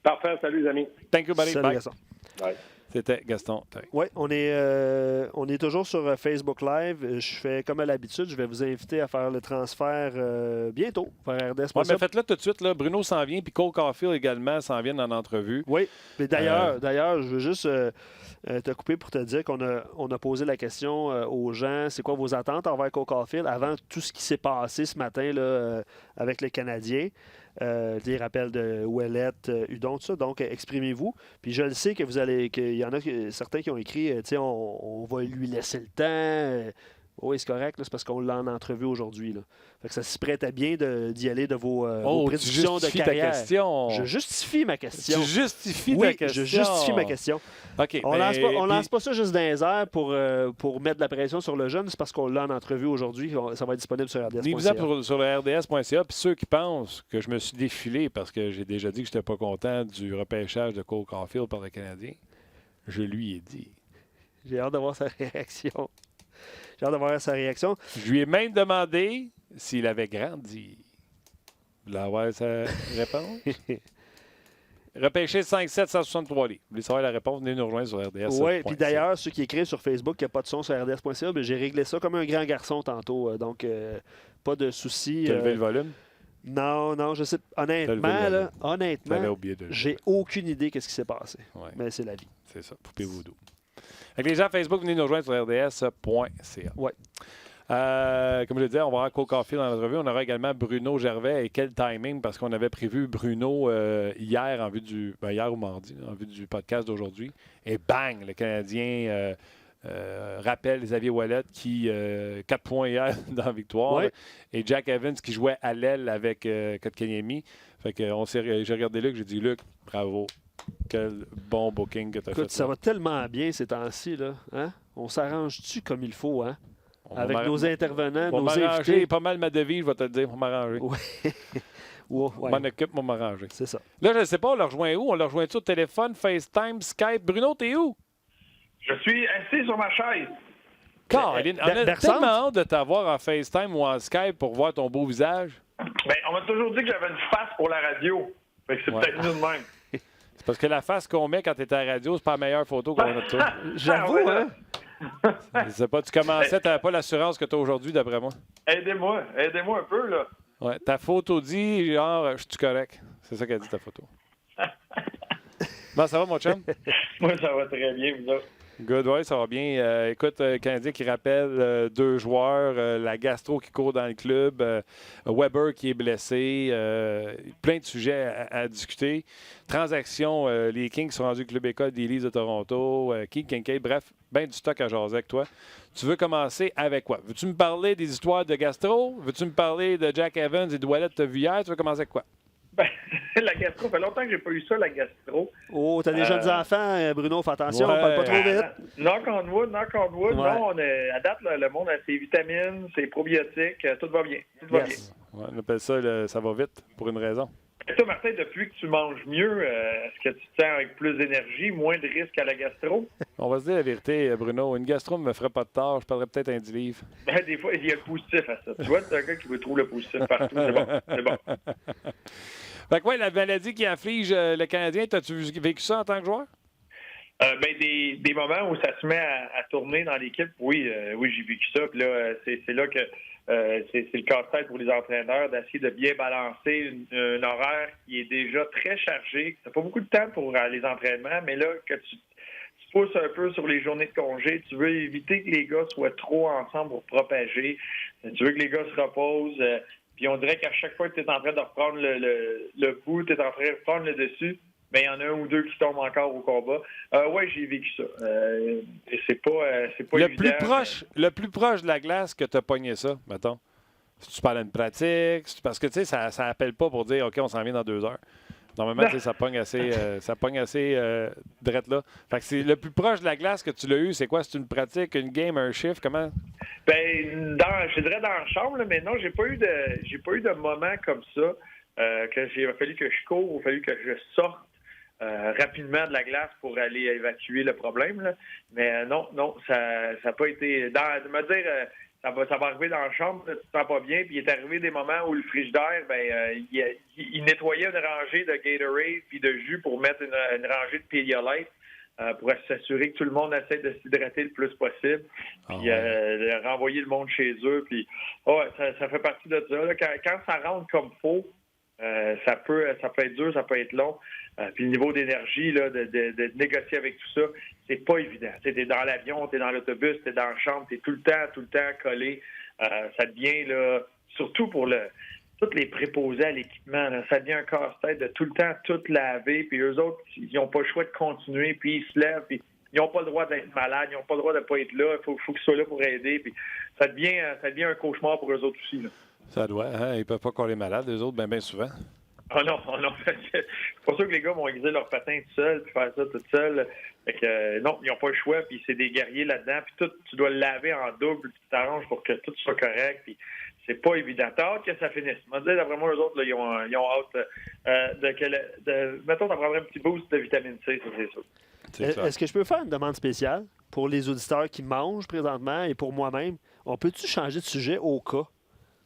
Parfait. Salut, les amis. Thank you, buddy. Salut, Bye. Gaston. Bye. C'était Gaston. Oui, on est toujours sur Facebook Live. Je fais comme à l'habitude, je vais vous inviter à faire le transfert bientôt vers RDS. Ouais, mais faites-le tout de suite. Là. Bruno s'en vient, puis Cole Caulfield également s'en vient en entrevue. Oui, mais d'ailleurs, je veux juste te couper pour te dire qu'on a posé la question aux gens, c'est quoi vos attentes envers Cole Caulfield avant tout ce qui s'est passé ce matin là, avec les Canadiens. Des rappels de Ouellette, Hudon, tout ça. Donc, exprimez-vous. Puis je le sais que qu'il y en a certains qui ont écrit, on va lui laisser le temps. Oui, c'est correct, là, c'est parce qu'on l'a en entrevue aujourd'hui. Là. Fait que ça se prête bien d'y aller de vos prédictions de carrière. Ta question. Je justifie ma question. Tu justifies ta question. Je justifie ma question. OK. On lance pas ça juste dans les airs pour mettre de la pression sur le jeune. C'est parce qu'on l'a en entrevue aujourd'hui. Ça va être disponible sur RDS.ca. Venez-vous sur le RDS.ca. Puis ceux qui pensent que je me suis défilé parce que j'ai déjà dit que je n'étais pas content du repêchage de Cole Caulfield par le Canadien, je lui ai dit. J'ai hâte d'avoir sa réaction. J'ai hâte d'avoir sa réaction. Je lui ai même demandé s'il avait grandi. Vous voulez avoir sa réponse? Repêché 5-7, 163 livres. Vous voulez savoir la réponse? Venez nous rejoindre sur RDS. Oui, puis d'ailleurs, ceux qui écrivent sur Facebook qu'il n'y a pas de son sur RDS.ca, j'ai réglé ça comme un grand garçon tantôt. Donc, pas de souci. Tu as levé le volume? Non, je sais. Honnêtement, j'ai aucune idée de ce qui s'est passé. Ouais. Mais c'est la vie. C'est ça, poupée voodoo. Avec les gens Facebook, venez nous rejoindre sur RDS.ca. Oui. Comme je le disais, on va avoir Cole Caulfield dans notre revue. On aura également Bruno Gervais. Et quel timing, parce qu'on avait prévu Bruno hier en vue hier ou mardi, en vue du podcast d'aujourd'hui. Et bang, le Canadien rappelle Xavier Ouellet qui 4 points hier dans la victoire. Oui. Et Jack Evans qui jouait à l'aile avec Kotkaniemi. Fait que j'ai regardé Luc, j'ai dit Luc, bravo. Quel bon booking que tu as fait. Ça va tellement bien ces temps-ci. Là, hein? On s'arrange-tu comme il faut, hein? Avec nos intervenants, nos invités. Pas mal ma devise, je vais te le dire, pour m'arranger. Oui. Ouais. M'en occupe, pour m'arranger. C'est ça. Là, je ne sais pas, on le rejoint où? On le rejoint-tu au téléphone, FaceTime, Skype? Bruno, t'es où? Je suis assis sur ma chaise. Caroline, on a tellement hâte de t'avoir en FaceTime ou en Skype pour voir ton beau visage. Ben, on m'a toujours dit que j'avais une face pour la radio. Fait que c'est peut-être mieux de même. C'est parce que la face qu'on met quand tu es à la radio, c'est pas la meilleure photo qu'on a de toi. J'avoue, hein? Je sais pas, tu commençais, tu n'avais pas l'assurance que tu as aujourd'hui, d'après moi. Aidez-moi un peu, là. Ouais, ta photo dit, genre, je suis correct. C'est ça qu'elle dit, ta photo. Bon, ça va, mon chum? Moi, ça va très bien, vous autres. Good, ouais, ça va bien. Écoute, Canadien qui rappelle 2 joueurs, la gastro qui court dans le club, Weber qui est blessé, plein de sujets à discuter. Transaction, les Kings sont rendus Club École des Leafs de Toronto, Keith Kincaid, bref, bien du stock à jaser avec toi. Tu veux commencer avec quoi? Veux-tu me parler des histoires de gastro? Veux-tu me parler de Jack Evans et de Ouellet que tu as vu hier? Tu veux commencer avec quoi? Ben, la gastro, ça fait longtemps que j'ai pas eu ça, la gastro. Oh, t'as des jeunes enfants, Bruno, fais attention, Ouais. parle pas trop vite. Knock on wood. Ouais. Non, à date, là, le monde a ses vitamines, ses probiotiques, tout va bien. Tout va bien. Ouais, on appelle ça, ça va vite, pour une raison. Et toi, Martin, depuis que tu manges mieux, est-ce que tu te sens avec plus d'énergie, moins de risques à la gastro? On va se dire la vérité, Bruno. Une gastro ne me ferait pas de tort. Je parlerais peut-être un 10 livres. Ben, des fois, il y a le positif à ça. Tu vois, c'est un gars qui veut trouver le positif partout. C'est bon. Fait que ouais, la maladie qui afflige le Canadien, as-tu vécu ça en tant que joueur? Ben, des moments où ça se met à tourner dans l'équipe, oui, j'ai vécu ça. Puis là, c'est là que c'est le casse-tête pour les entraîneurs d'essayer de bien balancer un horaire qui est déjà très chargé. Ça n'a pas beaucoup de temps pour les entraînements, mais là, que tu pousses un peu sur les journées de congé, tu veux éviter que les gars soient trop ensemble pour propager. Tu veux que les gars se reposent. Puis on dirait qu'à chaque fois que tu es en train de reprendre le bout, tu es en train de reprendre le dessus, bien, il y en a un ou deux qui tombent encore au combat. Oui, j'ai vécu ça. C'est pas évident. Le plus proche de la glace que tu as pogné ça, mettons. Si tu parles d'une pratique, parce que tu sais, ça appelle pas pour dire OK, on s'en vient dans 2 heures. Normalement, tu sais, ça pogne assez drette là. Fait que c'est le plus proche de la glace que tu l'as eu, c'est quoi? C'est une pratique, une game, un chiffre? Comment? Ben, je dirais dans la chambre, là, mais non, j'ai pas eu de moment comme ça. Il a fallu que je cours, il a fallu que je sorte rapidement de la glace pour aller évacuer le problème. Là. Mais non, ça n'a pas été. De me dire ça va arriver dans la chambre, tu te sens pas bien, puis il est arrivé des moments où le frigidaire, il nettoyait une rangée de Gatorade puis de jus pour mettre une rangée de Pedialyte. Pour s'assurer que tout le monde essaie de s'hydrater le plus possible, puis renvoyer le monde chez eux. Puis, ça fait partie de ça. Là. Quand ça rentre comme faux, ça peut être dur, ça peut être long. Puis le niveau d'énergie, là, de négocier avec tout ça, c'est pas évident. Tu es dans l'avion, tu es dans l'autobus, tu es dans la chambre, tu es tout le temps collé. Ça devient, là, surtout pour tous les préposés à l'équipement, là, ça devient un casse-tête de tout le temps tout laver, puis eux autres, ils n'ont pas le choix de continuer, puis ils se lèvent, puis ils n'ont pas le droit d'être malades, ils n'ont pas le droit de ne pas être là, il faut qu'ils soient là pour aider, puis ça devient un cauchemar pour eux autres aussi. Là. Ça doit, hein? Ils ne peuvent pas coller malades, eux autres, bien souvent. Oh non. C'est pas sûr que les gars vont aiguiser leur patin tout seul, puis faire ça tout seul. Fait que, non, ils n'ont pas le choix, puis c'est des guerriers là-dedans, puis tout, tu dois le laver en double, tu t'arranges pour que tout soit correct, puis c'est pas évident. T'as hâte que ça finisse. Je me dis, d'après moi, eux autres, là, ils ont hâte mettons, ça prendrait un petit boost de vitamine C, ça, c'est sûr. Est-ce que je peux faire une demande spéciale pour les auditeurs qui mangent présentement et pour moi-même? On peut-tu changer de sujet au cas?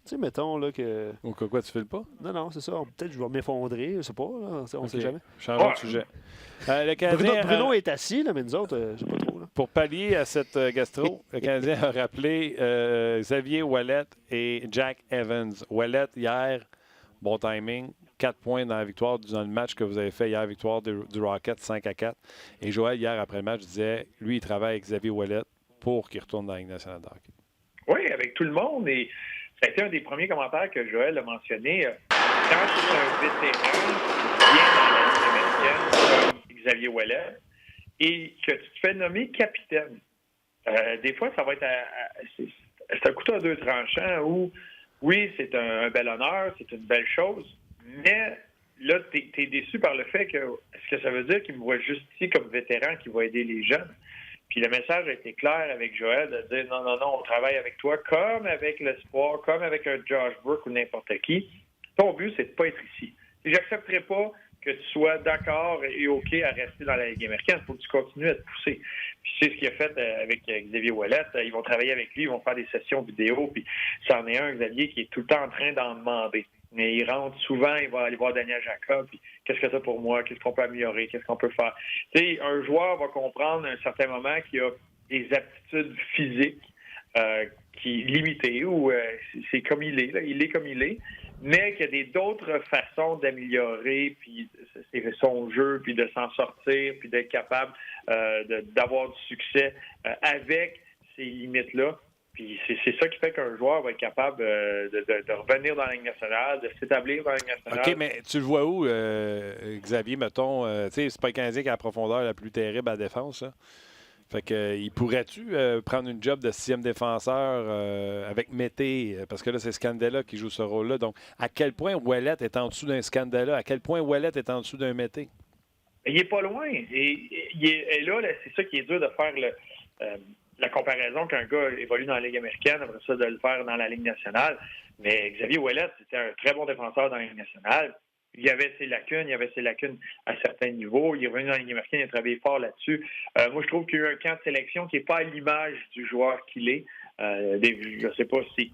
Tu sais, mettons là que. Au cas quoi, tu files pas? Non, c'est ça. Peut-être que je vais m'effondrer, je sais pas. Là, on sait jamais. Changeons de sujet. Le Canadien, Bruno est assis, là, mais nous autres, je sais pas trop. Là. Pour pallier à cette gastro, le Canadien a rappelé Xavier Ouellet et Jack Evans. Ouellet, hier, bon timing, 4 points dans la victoire dans le match que vous avez fait hier, victoire du Rocket 5-4. Et Joël, hier, après le match, disait, lui, il travaille avec Xavier Ouellet pour qu'il retourne dans la Ligue nationale de hockey. Oui, avec tout le monde. Et ça a été un des premiers commentaires que Joël a mentionné. Quand tu es un vétéran qui vient dans la Ligue américaine comme Xavier Ouellet et que tu te fais nommer capitaine, des fois, ça va être c'est un couteau à 2 tranchants où, oui, c'est un bel honneur, c'est une belle chose, mais là, tu es déçu par le fait que, est-ce que ça veut dire qu'il me voit juste ici comme vétéran qui va aider les jeunes? Puis le message a été clair avec Joël de dire non, on travaille avec toi comme avec l'espoir, comme avec un Josh Burke ou n'importe qui. Ton but, c'est de ne pas être ici. Et j'accepterai pas que tu sois d'accord et OK à rester dans la Ligue américaine. Il faut que tu continues à te pousser. Puis c'est ce qu'il a fait avec Xavier Ouellet. Ils vont travailler avec lui, ils vont faire des sessions vidéo. Puis c'en est un, Xavier, qui est tout le temps en train d'en demander. Mais il rentre souvent, il va aller voir Daniel Jacob, puis qu'est-ce que c'est pour moi, qu'est-ce qu'on peut améliorer, qu'est-ce qu'on peut faire. Tu sais, un joueur va comprendre à un certain moment qu'il a des aptitudes physiques qui limitées, ou c'est comme il est, là, il est comme il est, mais qu'il y a d'autres façons d'améliorer, puis c'est son jeu, puis de s'en sortir, puis d'être capable d'avoir du succès avec ces limites-là. Puis c'est ça qui fait qu'un joueur va être capable de revenir dans la Ligue nationale, de s'établir dans la Ligue nationale. OK, mais tu le vois où, Xavier, mettons, tu sais, c'est pas le Canadien qui a la profondeur la plus terrible à la défense, là. Fait que, il pourrait-tu prendre une job de 6e défenseur avec Mété? Parce que là, c'est Scandella qui joue ce rôle-là. Donc, à quel point Ouellet est en dessous d'un Scandella? À quel point Ouellet est en dessous d'un Mété? Il est pas loin. Et là, c'est ça qui est dur de faire la comparaison qu'un gars évolue dans la Ligue américaine, après ça, de le faire dans la Ligue nationale. Mais Xavier Ouellet, c'était un très bon défenseur dans la Ligue nationale. Il y avait ses lacunes à certains niveaux. Il est revenu dans la Ligue américaine, il a travaillé fort là-dessus. Moi, je trouve qu'il y a eu un camp de sélection qui n'est pas à l'image du joueur qu'il est. Je ne sais pas si,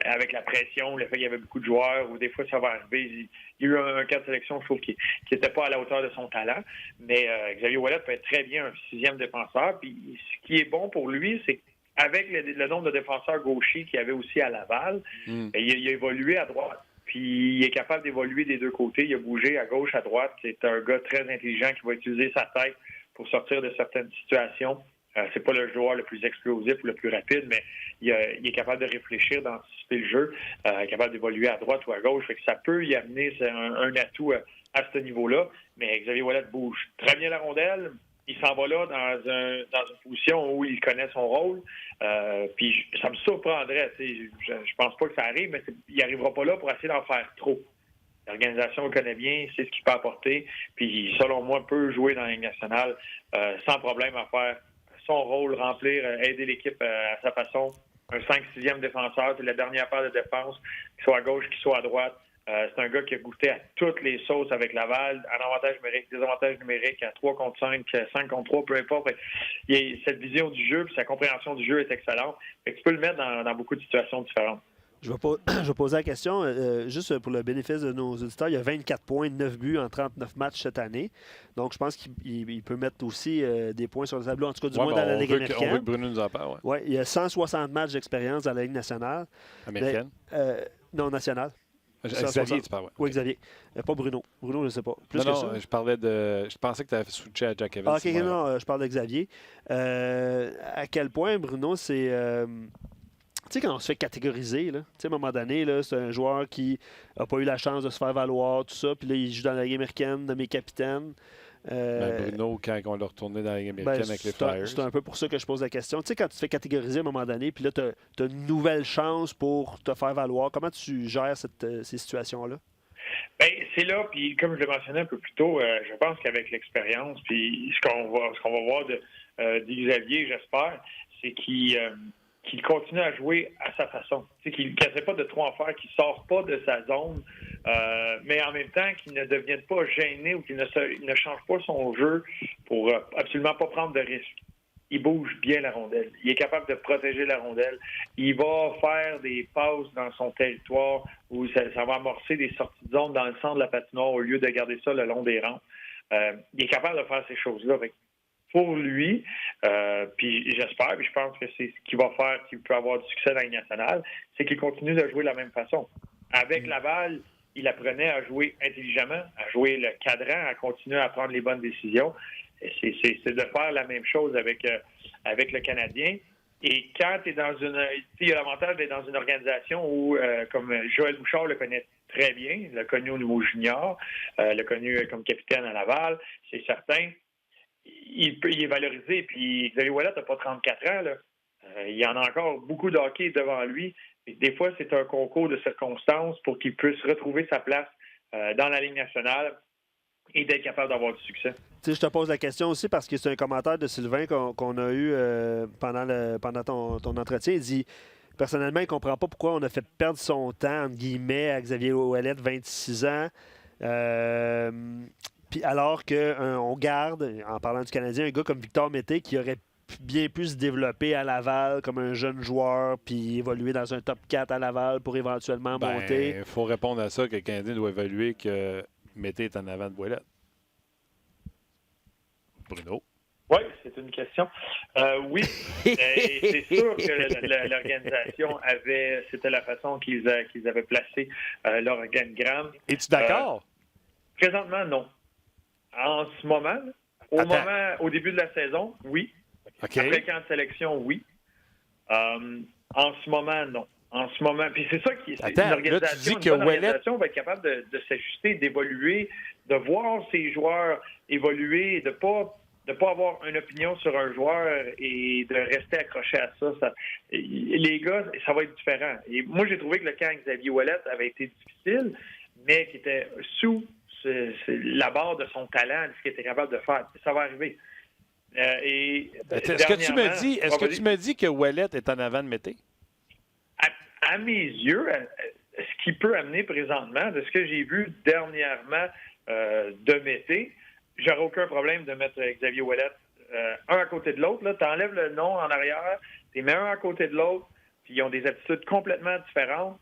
avec la pression, le fait qu'il y avait beaucoup de joueurs, ou des fois ça va arriver, il y a eu un camp de sélection, je trouve, qui n'était pas à la hauteur de son talent. Mais Xavier Ouellet peut être très bien un 6e défenseur. Puis ce qui est bon pour lui, c'est qu'avec le nombre de défenseurs gauchers qu'il y avait aussi à Laval, il a évolué à droite. Puis il est capable d'évoluer des deux côtés. Il a bougé à gauche, à droite. C'est un gars très intelligent qui va utiliser sa tête pour sortir de certaines situations. C'est pas le joueur le plus explosif ou le plus rapide, mais il est capable de réfléchir, d'anticiper le jeu, capable d'évoluer à droite ou à gauche. Fait que ça peut y amener un atout à ce niveau-là. Mais Xavier Ouellet bouge très bien la rondelle. Il s'en va là dans une position où il connaît son rôle. Puis ça me surprendrait. Je pense pas que ça arrive, mais il n'arrivera pas là pour essayer d'en faire trop. L'organisation le connaît bien, c'est ce qu'il peut apporter. Puis selon moi, peut jouer dans la Ligue nationale sans problème à faire son rôle, remplir, aider l'équipe à sa façon. Un 5-6e défenseur, c'est la dernière paire de défense, qu'il soit à gauche, qu'il soit à droite. C'est un gars qui a goûté à toutes les sauces avec Laval, en avantage numérique, désavantage numérique, à 3 contre 5, 5 contre 3, peu importe. Cette vision du jeu et sa compréhension du jeu est excellente. Fait que tu peux le mettre dans beaucoup de situations différentes. Je vais poser la question, juste pour le bénéfice de nos auditeurs. Il y a 24 points, 9 buts en 39 matchs cette année. Donc, je pense qu'il peut mettre aussi des points sur le tableau, en tout cas du moins dans la Ligue américaine. On veut que Bruno nous en parle, oui. Il y a 160 matchs d'expérience dans la Ligue nationale. Américaine? Non, nationale. Xavier, tu parles, ouais. Oui, Xavier. Pas Bruno. Bruno, je ne sais pas. Plus non, que ça. Je parlais de... Je pensais que tu avais switché à Jack Evans. OK, non, je parle de Xavier. À quel point, Bruno, c'est... tu sais, quand on se fait catégoriser, là, à un moment donné, là, c'est un joueur qui n'a pas eu la chance de se faire valoir, tout ça, puis là, il joue dans la Ligue américaine, nommé capitaine. Bruno, quand on l'a retourné dans la Ligue américaine avec les Flyers. C'est un peu pour ça que je pose la question. Tu sais, quand tu te fais catégoriser à un moment donné, puis là, tu as une nouvelle chance pour te faire valoir, comment tu gères ces situations-là? Bien, c'est là, puis comme je l'ai mentionné un peu plus tôt, je pense qu'avec l'expérience, puis ce qu'on va voir de Xavier, j'espère, c'est qu'il continue à jouer à sa façon. Qu'il ne casse pas de trop en faire, qu'il ne sort pas de sa zone, mais en même temps qu'il ne devienne pas gêné ou qu'il ne change pas son jeu pour absolument pas prendre de risques. Il bouge bien la rondelle. Il est capable de protéger la rondelle. Il va faire des passes dans son territoire où ça va amorcer des sorties de zone dans le centre de la patinoire au lieu de garder ça le long des rangs. Il est capable de faire ces choses-là. Pour lui, puis j'espère, puis je pense que c'est ce qu'il va faire, qu'il peut avoir du succès dans la Ligue nationale, c'est qu'il continue de jouer de la même façon. Avec Laval, il apprenait à jouer intelligemment, à jouer le cadran, à continuer à prendre les bonnes décisions. C'est de faire la même chose avec le Canadien. Et quand tu es dans il y a l'avantage d'être dans une organisation où, comme Joël Bouchard le connaît très bien, l'a connu au niveau junior, l'a connu comme capitaine à Laval, c'est certain. Il est valorisé. Puis Xavier Ouellet n'a pas 34 ans. Là. Il y en a encore beaucoup de hockey devant lui. Et des fois, c'est un concours de circonstances pour qu'il puisse retrouver sa place dans la Ligue nationale et d'être capable d'avoir du succès. Tu sais, je te pose la question aussi parce que c'est un commentaire de Sylvain qu'on a eu pendant ton entretien. Il dit, personnellement, il ne comprend pas pourquoi on a fait perdre son temps, entre guillemets, à Xavier Ouellet, 26 ans. Puis alors qu'on garde, en parlant du Canadien, un gars comme Victor Mété qui aurait bien pu se développer à Laval comme un jeune joueur, puis évoluer dans un top 4 à Laval pour éventuellement monter. Il faut répondre à ça que le Canadien doit évaluer que Mété est en avant de Ouellet. Bruno? Oui, c'est une question. Oui, et c'est sûr que l'organisation c'était la façon qu'ils avaient placé leur organigramme. Es-tu d'accord? Présentement, non. En ce moment, au début de la saison, oui. Okay. Après le camp de sélection, oui. En ce moment, non. En ce moment, puis c'est ça qui est une organisation. Une bonne organisation va être capable de s'ajuster, d'évoluer, de voir ses joueurs évoluer, de pas avoir une opinion sur un joueur et de rester accroché à ça. Les gars, ça va être différent. Et moi, j'ai trouvé que le camp Xavier Ouellet avait été difficile, mais qui était sous la barre de son talent, de ce qu'il était capable de faire. Ça va arriver. Est-ce que tu me dis que Ouellet est en avant de Mété? À mes yeux, ce qui peut amener présentement, de ce que j'ai vu dernièrement de Mété, j'aurais aucun problème de mettre Xavier Ouellet un à côté de l'autre. Tu enlèves le nom en arrière, tu mets un à côté de l'autre, puis ils ont des attitudes complètement différentes.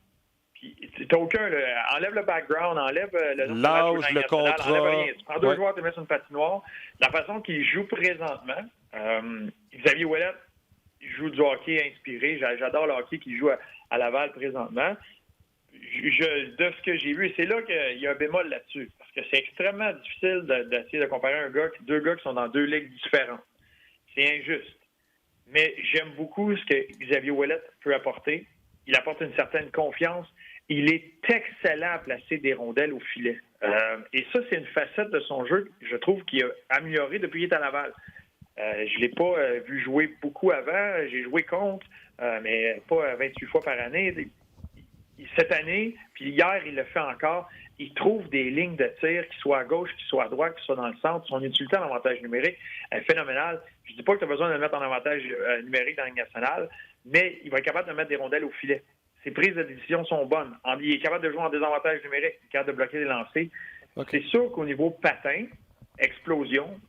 Puis t'as aucun. Enlève le background, enlève le nom l'âge, le contrat. Enlève rien. Tu prends deux joueurs, tu mets sur une patinoire. La façon qu'il joue présentement, Xavier Ouellet, il joue du hockey inspiré. J'adore le hockey qu'il joue à Laval présentement. De ce que j'ai vu, et c'est là qu'il y a un bémol là-dessus. Parce que c'est extrêmement difficile d'essayer de comparer deux gars qui sont dans deux ligues différentes. C'est injuste. Mais j'aime beaucoup ce que Xavier Ouellet peut apporter. Il apporte une certaine confiance. Il est excellent à placer des rondelles au filet. Et ça, c'est une facette de son jeu, je trouve, qui a amélioré depuis qu'il est à Laval. Je ne l'ai pas vu jouer beaucoup avant. J'ai joué contre, mais pas 28 fois par année. Cette année, puis hier, il le fait encore, il trouve des lignes de tir, qui soient à gauche, qui soient à droite, qui soient dans le centre. Son utilité en avantage numérique est phénoménale. Je ne dis pas que tu as besoin de le mettre en avantage numérique dans la Ligue nationale, mais il va être capable de mettre des rondelles au filet. Ses prises de décision sont bonnes. Il est capable de jouer en désavantage numérique, il est capable de bloquer les lancers. Okay. C'est sûr qu'au niveau patin, explosion,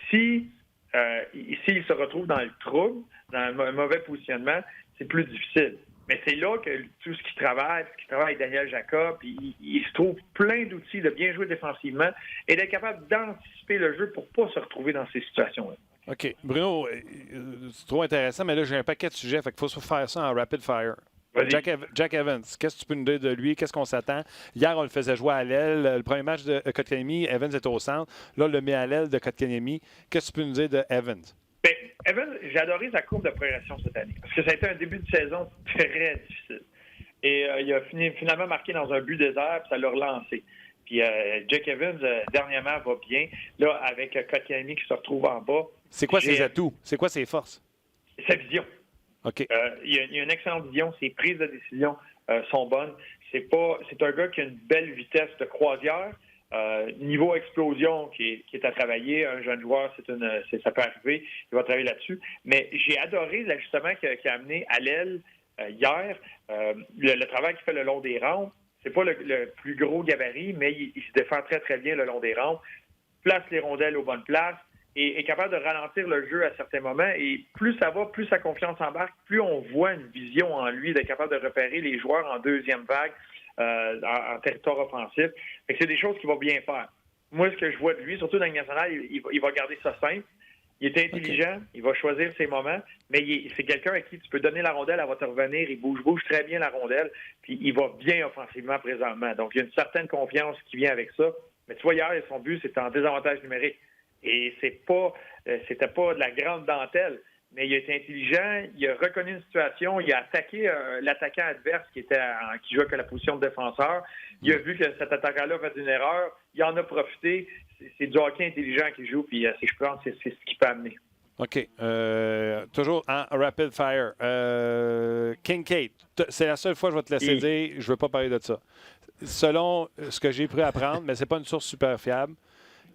s'il se retrouve dans le trouble, dans un mauvais positionnement, c'est plus difficile. Mais c'est là que tout ce qui travaille avec Daniel Jacob, il se trouve plein d'outils de bien jouer défensivement et d'être capable d'anticiper le jeu pour ne pas se retrouver dans ces situations-là. OK. Bruno, c'est trop intéressant, mais là, j'ai un paquet de sujets, fait qu'il faut faire ça en rapid fire. Jack Evans, qu'est-ce que tu peux nous dire de lui? Qu'est-ce qu'on s'attend? Hier, on le faisait jouer à l'aile. Le premier match de Kotkaniemi, Evans était au centre. Là, on le met à l'aile de Kotkaniemi. Qu'est-ce que tu peux nous dire de Evans? Bien, Evans, j'ai adoré sa courbe de progression cette année parce que ça a été un début de saison très difficile. Et il a finalement marqué dans un but désert, puis ça l'a relancé. Puis Jack Evans, dernièrement, va bien. Là, avec Kotkaniemi qui se retrouve en bas. C'est quoi ses atouts? C'est quoi ses forces? Sa vision. OK. Il a une excellente vision. Ses prises de décision sont bonnes. C'est un gars qui a une belle vitesse de croisière. Niveau explosion qui est à travailler. Un jeune joueur, ça peut arriver. Il va travailler là-dessus. Mais j'ai adoré l'ajustement qu'il a amené à l'aile hier. Le travail qu'il fait le long des rampes. C'est pas le plus gros gabarit, mais il se défend très, très bien le long des rampes. Place les rondelles aux bonnes places. Et est capable de ralentir le jeu à certains moments. Et plus ça va, plus sa confiance embarque, plus on voit une vision en lui d'être capable de repérer les joueurs en deuxième vague en territoire offensif. Fait que c'est des choses qu'il va bien faire. Moi, ce que je vois de lui, surtout dans le national, il va garder ça simple. Il est intelligent, il va choisir ses moments, mais c'est quelqu'un à qui tu peux donner la rondelle, elle va te revenir, il bouge très bien la rondelle, puis il va bien offensivement présentement. Donc, il y a une certaine confiance qui vient avec ça. Mais tu vois, hier, son but, c'était en désavantage numérique. Et c'était pas de la grande dentelle, mais il a été intelligent, il a reconnu une situation, il a attaqué l'attaquant adverse qui jouait que la position de défenseur. Il a vu que cet attaquant-là fait une erreur, il en a profité. C'est du hockey intelligent qu'il joue, puis si je pense, c'est ce qu'il peut amener. OK. Toujours en rapid fire. Kincaid, c'est la seule fois que je vais te laisser dire, je ne veux pas parler de ça. Selon ce que j'ai pu apprendre, mais ce n'est pas une source super fiable,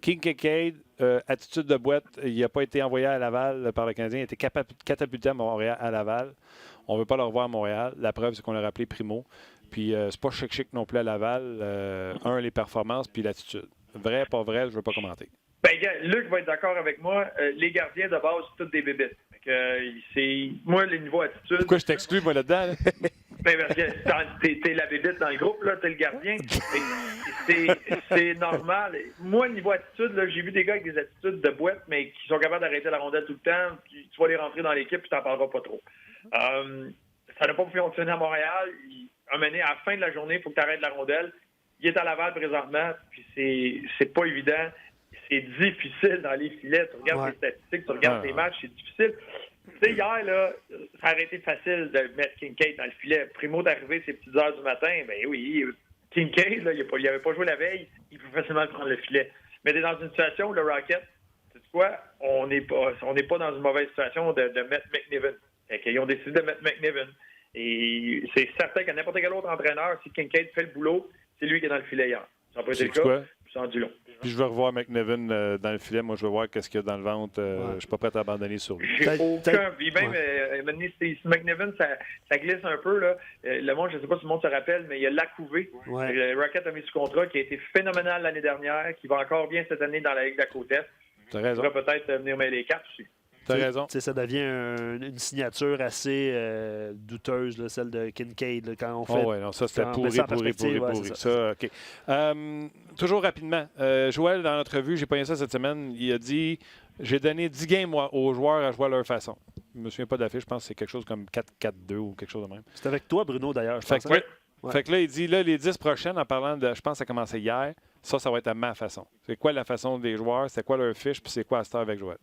Kincaid, attitude de boîte, il n'a pas été envoyé à Laval par le Canadien, il a été catapulté à Laval. On ne veut pas le revoir à Montréal. La preuve, c'est qu'on l'a rappelé primo. Puis, c'est pas chic non plus à Laval. Les performances, puis l'attitude. Vrai, pas vrai, je ne veux pas commenter. Bien, Luc va être d'accord avec moi. Les gardiens de base, c'est tous des bébites. moi, le niveau attitude... Pourquoi je t'exclus, moi, là-dedans? Là? Ben, parce que t'es la bébite dans le groupe, là, t'es le gardien. C'est normal. Moi, niveau attitude, là, j'ai vu des gars avec des attitudes de boîte, mais qui sont capables d'arrêter la rondelle tout le temps, puis tu vas les rentrer dans l'équipe, puis t'en parleras pas trop. Ça n'a pas fonctionné à Montréal. À la fin de la journée, il faut que tu arrêtes la rondelle. Il est à Laval présentement, puis c'est pas évident. C'est difficile dans les filets. Tu regardes les statistiques, tu regardes les matchs, c'est difficile. Tu sais, hier, là, ça aurait été facile de mettre Kincaid dans le filet. Primo d'arriver ces petites heures du matin, ben oui, Kincaid, là, il n'avait pas joué la veille, il peut facilement prendre le filet. Mais tu es dans une situation où le Rocket, tu sais quoi, on n'est pas dans une mauvaise situation de mettre McNiven. Ils ont décidé de mettre McNiven. Et c'est certain que n'importe quel autre entraîneur, si Kincaid fait le boulot, c'est lui qui est dans le filet hier. Ça n'a pas été le cas, c'est rendu long. Puis je veux revoir McNiven dans le filet. Moi, je veux voir qu'est-ce qu'il y a dans le ventre. Je ne suis pas prêt à abandonner sur lui. J'ai aucun... Puis même, si McNiven, ça glisse un peu. Là. Le monde, je ne sais pas si le monde se rappelle, mais il y a Lacouvé. Le Rocket a mis sous contrat, qui a été phénoménal l'année dernière, qui va encore bien cette année dans la Ligue de la Côte-Est. Tu as raison. Il va peut-être venir mêler les cartes aussi. Tu as raison. Ça devient une signature assez douteuse, là, celle de Kincaid, là, quand on fait... Oh ouais, non, ça, c'était pourri. Ça, OK. Toujours rapidement, Joël, dans l'entrevue, j'ai pogné ça cette semaine, il a dit « J'ai donné 10 games aux joueurs à jouer à leur façon. » Je ne me souviens pas d'affiche, je pense que c'est quelque chose comme 4-4-2 ou quelque chose de même. C'est avec toi, Bruno, d'ailleurs, je pense. Fait que là, il dit, là, les 10 prochaines, en parlant de, je pense que ça a commencé hier, ça va être à ma façon. C'est quoi la façon des joueurs, c'est quoi leur fiche, puis c'est quoi à cette heure avec Joël?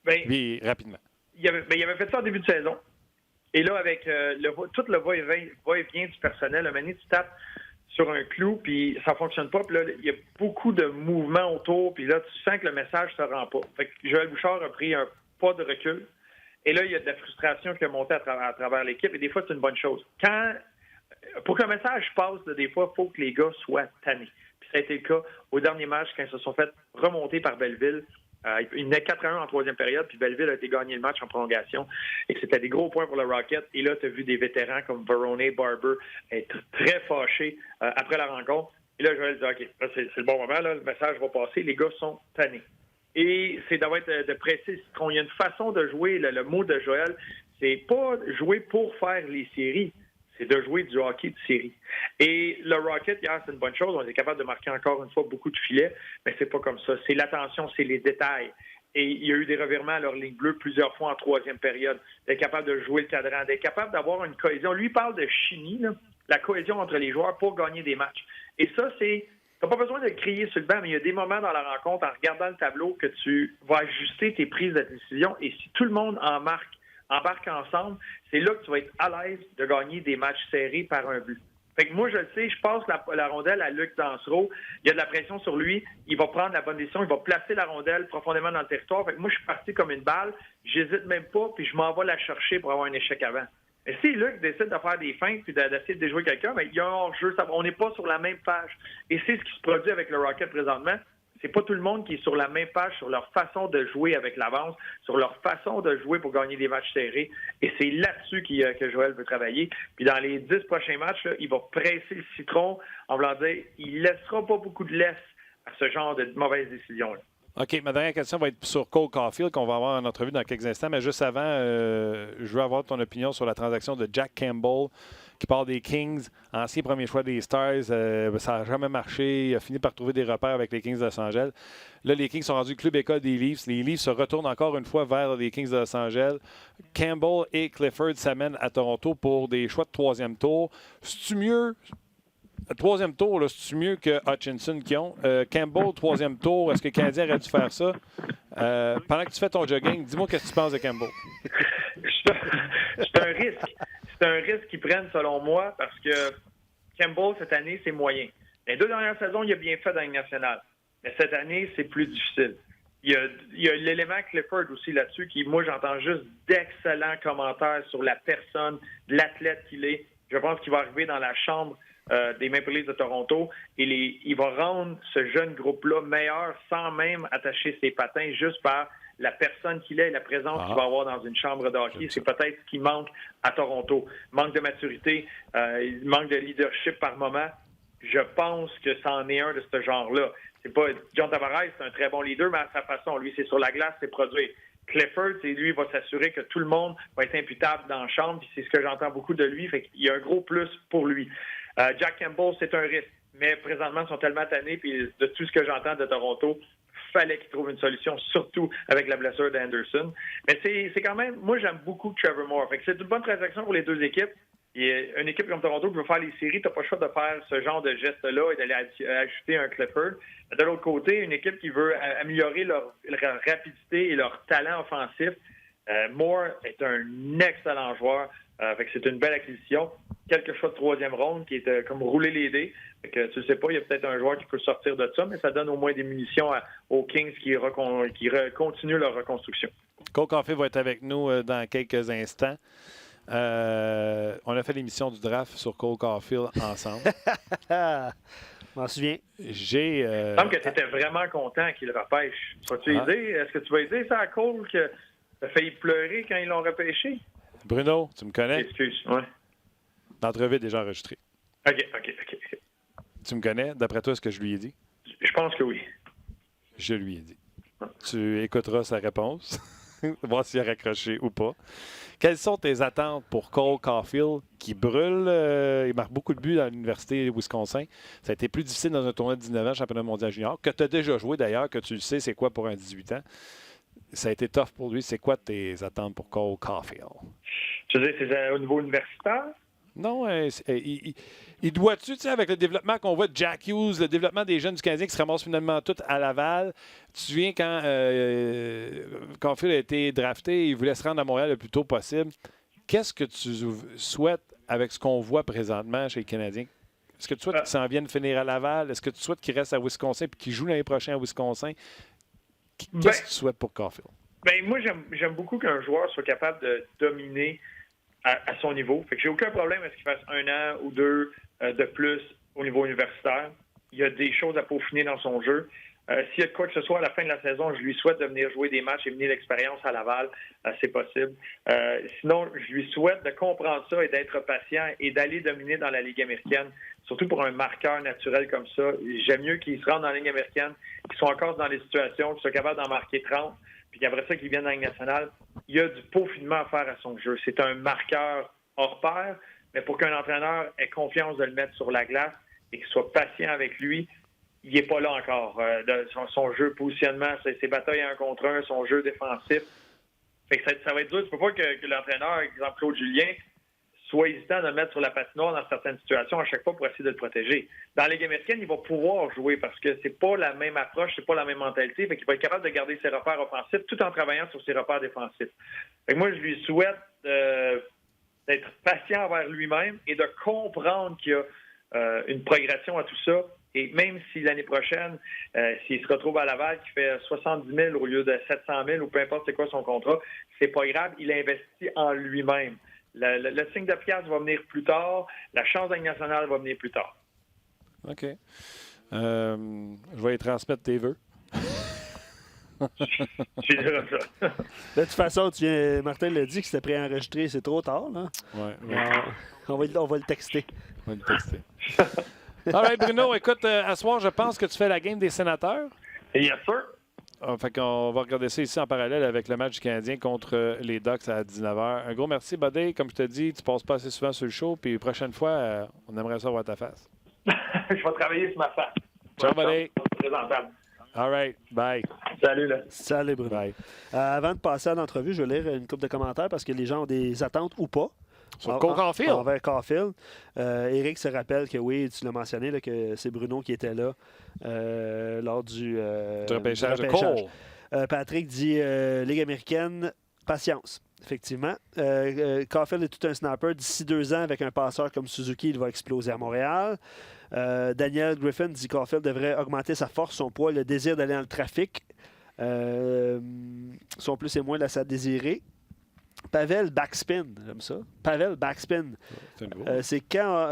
Puis, rapidement. Il avait fait ça en début de saison. Et là, avec tout le va-et-vient du personnel, le Mané, tu tapes sur un clou, puis ça ne fonctionne pas. Puis là, il y a beaucoup de mouvements autour, puis là, tu sens que le message ne se rend pas. Fait que Joël Bouchard a pris un pas de recul. Et là, il y a de la frustration qui a monté à travers l'équipe. Et des fois, c'est une bonne chose. Pour qu'un message passe, là, des fois, il faut que les gars soient tannés. Puis ça a été le cas au dernier match, quand ils se sont fait remonter par Belleville. Il venait 4-1 en troisième période, puis Belleville a été gagné le match en prolongation. Et c'était des gros points pour le Rocket. Et là, tu as vu des vétérans comme Verone, Barber être très fâchés après la rencontre. Et là, Joël dit, OK, là, c'est le bon moment, là, le message va passer. Les gars sont tannés. Et c'est d'avoir de presser le citron. Il y a une façon de jouer, le mot de Joël, c'est pas jouer pour faire les séries. C'est de jouer du hockey de série. Et le Rocket, hier, c'est une bonne chose. On est capable de marquer encore une fois beaucoup de filets, mais c'est pas comme ça. C'est l'attention, c'est les détails. Et il y a eu des revirements à leur ligne bleue plusieurs fois en troisième période. D'être capable de jouer le cadran, d'être capable d'avoir une cohésion. Lui, il parle de chimie, là, la cohésion entre les joueurs pour gagner des matchs. Et ça, c'est... Tu n'as pas besoin de crier sur le banc, mais il y a des moments dans la rencontre, en regardant le tableau, que tu vas ajuster tes prises de décision. Et si tout le monde embarque ensemble, c'est là que tu vas être à l'aise de gagner des matchs serrés par un but. Fait que moi, je le sais, je passe la rondelle à Luc Dansereau. Il y a de la pression sur lui. Il va prendre la bonne décision. Il va placer la rondelle profondément dans le territoire. Fait que moi, je suis parti comme une balle. J'hésite même pas, puis je m'en vais la chercher pour avoir un échec avant. Mais si Luc décide de faire des feintes puis d'essayer de déjouer quelqu'un, bien, il y a un hors-jeu. On n'est pas sur la même page. Et c'est ce qui se produit avec le Rocket présentement. C'est pas tout le monde qui est sur la même page sur leur façon de jouer avec l'avance, sur leur façon de jouer pour gagner des matchs serrés. Et c'est là-dessus que Joël veut travailler. Puis dans les 10 prochains matchs, là, il va presser le citron en voulant dire il laissera pas beaucoup de laisse à ce genre de mauvaises décisions-là. OK, ma dernière question va être sur Cole Caulfield, qu'on va avoir en entrevue dans quelques instants. Mais juste avant, je veux avoir ton opinion sur la transaction de Jack Campbell, qui part des Kings, ancien premier choix des Stars. Ça n'a jamais marché. Il a fini par trouver des repères avec les Kings de Los Angeles. Là, les Kings sont rendus club école des Leafs. Les Leafs se retournent encore une fois vers les Kings de Los Angeles. Campbell et Clifford s'amènent à Toronto pour des choix de troisième tour. C'est-tu mieux... Troisième tour, là, c'est-tu mieux que Hutchinson qui ont? Campbell, troisième tour, est-ce que le Canadien aurait dû faire ça? Pendant que tu fais ton jogging, dis-moi qu'est-ce que tu penses de Campbell. C'est un risque. C'est un risque qu'ils prennent, selon moi, parce que Campbell, cette année, c'est moyen. Les 2 dernières saisons, il a bien fait dans la Ligue nationale. Mais cette année, c'est plus difficile. Il y a l'élément Clifford aussi là-dessus qui, moi, j'entends juste d'excellents commentaires sur la personne, l'athlète qu'il est. Je pense qu'il va arriver dans la chambre des Maple Leafs de Toronto et il va rendre ce jeune groupe-là meilleur sans même attacher ses patins, juste par la personne qu'il est et la présence qu'il va avoir dans une chambre de hockey. C'est peut-être ce qui manque à Toronto. Manque de maturité, manque de leadership par moment. Je pense que c'en est un de ce genre-là. C'est pas John Tavares, c'est un très bon leader, mais à sa façon. Lui, c'est sur la glace, c'est produire. Clifford, lui, il va s'assurer que tout le monde va être imputable dans la chambre, puis c'est ce que j'entends beaucoup de lui, fait qu'il y a un gros plus pour lui. Jack Campbell, c'est un risque, mais présentement, ils sont tellement tannés, puis de tout ce que j'entends de Toronto, fallait qu'ils trouvent une solution, surtout avec la blessure d'Anderson. Mais c'est quand même, moi, j'aime beaucoup Trevor Moore, fait que c'est une bonne transaction pour les deux équipes. Et une équipe comme Toronto qui veut faire les séries, tu n'as pas le choix de faire ce genre de geste-là et d'aller ajouter un Clifford. De l'autre côté, une équipe qui veut améliorer leur rapidité et leur talent offensif, Moore est un excellent joueur. Fait que c'est une belle acquisition. Quelques choix de troisième ronde qui est comme rouler les dés. Fait que tu ne sais pas, il y a peut-être un joueur qui peut sortir de ça, mais ça donne au moins des munitions aux Kings qui continuent leur reconstruction. Cole Caulfield va être avec nous dans quelques instants. On a fait l'émission du draft sur Cole Caulfield ensemble. Je m'en souviens. Il me semble que tu étais vraiment content qu'il repêche. Est-ce que tu vas aider ça à Cole que ça a failli pleurer quand ils l'ont repêché? Bruno, tu me connais? Excuse, ouais. L'entrevue est déjà enregistrée. OK. Tu me connais? D'après toi, est-ce que je lui ai dit? Je pense que oui. Je lui ai dit. Tu écouteras sa réponse, voir s'il a raccroché ou pas. Quelles sont tes attentes pour Cole Caulfield qui brûle? Il marque beaucoup de buts dans l'Université de Wisconsin. Ça a été plus difficile dans un tournoi de 19 ans, championnat mondial junior, que tu as déjà joué d'ailleurs, que tu le sais, c'est quoi pour un 18 ans. Ça a été tough pour lui. C'est quoi tes attentes pour Cole Caulfield? Tu veux dire, c'est au niveau universitaire? Non, il doit-tu, tu sais, avec le développement qu'on voit de Jack Hughes, le développement des jeunes du Canadien qui se ramassent finalement tous à Laval. Tu te souviens quand Caulfield a été drafté, il voulait se rendre à Montréal le plus tôt possible. Qu'est-ce que tu souhaites avec ce qu'on voit présentement chez les Canadiens? Est-ce que tu souhaites qu'il s'en vienne finir à Laval? Est-ce que tu souhaites qu'il reste à Wisconsin et qu'il joue l'année prochaine à Wisconsin? Qu'est-ce que tu souhaites pour Caulfield? Moi, j'aime beaucoup qu'un joueur soit capable de dominer à son niveau. Fait que j'ai aucun problème à ce qu'il fasse 1 an ou 2 de plus au niveau universitaire. Il y a des choses à peaufiner dans son jeu. S'il y a de quoi que ce soit à la fin de la saison, je lui souhaite de venir jouer des matchs et venir l'expérience à Laval. C'est possible. Sinon, je lui souhaite de comprendre ça et d'être patient et d'aller dominer dans la Ligue américaine. Surtout pour un marqueur naturel comme ça. J'aime mieux qu'il se rende dans la Ligue américaine, qu'il soit encore dans les situations, qu'il soit capable d'en marquer 30, puis qu'après ça, qu'il vienne dans la Ligue nationale. Il y a du peaufinement à faire à son jeu. C'est un marqueur hors pair, mais pour qu'un entraîneur ait confiance de le mettre sur la glace et qu'il soit patient avec lui, il n'est pas là encore. Son jeu positionnement, ses batailles 1 contre 1, son jeu défensif. Fait que ça va être dur. Tu ne peux pas que l'entraîneur, exemple Claude Julien, soit hésitant de le mettre sur la patinoire dans certaines situations à chaque fois pour essayer de le protéger. Dans la Ligue américaine, il va pouvoir jouer parce que c'est pas la même approche, c'est pas la même mentalité. Fait qu'il va être capable de garder ses repères offensifs tout en travaillant sur ses repères défensifs. Fait que moi, je lui souhaite d'être patient envers lui-même et de comprendre qu'il y a une progression à tout ça. Et même si l'année prochaine, s'il se retrouve à Laval qui fait 70 000 au lieu de 700 000 ou peu importe c'est quoi son contrat, c'est pas grave, il investit en lui-même. Le signe de pièce va venir plus tard. La chance de nationale va venir plus tard. OK. Je vais y transmettre tes vœux. Je dirais ça. De toute façon, Martin l'a dit que c'était préenregistré. C'est trop tard, là. Ouais. On va le texter. On va le texter. All right, Bruno, écoute, à soir, je pense que tu fais la game des sénateurs. Yes, sir. Fait qu'on va regarder ça ici en parallèle avec le match du Canadien contre les Ducks à 19h. Un gros merci, Buddy. Comme je te dis, tu passes pas assez souvent sur le show. Puis la prochaine fois, on aimerait ça voir ta face. Je vais travailler sur ma face. Ciao, Buddy. Présentable. All right. Bye. Salut, là. Salut, Bruno. Bye. Avant de passer à l'entrevue, je vais lire une couple de commentaires parce que les gens ont des attentes ou pas. Sur Cole Caulfield. Envers Caulfield. Éric se rappelle que oui, tu l'as mentionné, là, que c'est Bruno qui était là lors du repêchage de Cole. Patrick dit Ligue américaine, patience. Effectivement. Caulfield est tout un snapper. D'ici 2 ans, avec un passeur comme Suzuki, il va exploser à Montréal. Daniel Griffin dit que Caulfield devrait augmenter sa force, son poids, le désir d'aller dans le trafic. Son plus et moins laisse à désirer. Pavel Backspin, j'aime ça. Pavel Backspin. C'est quand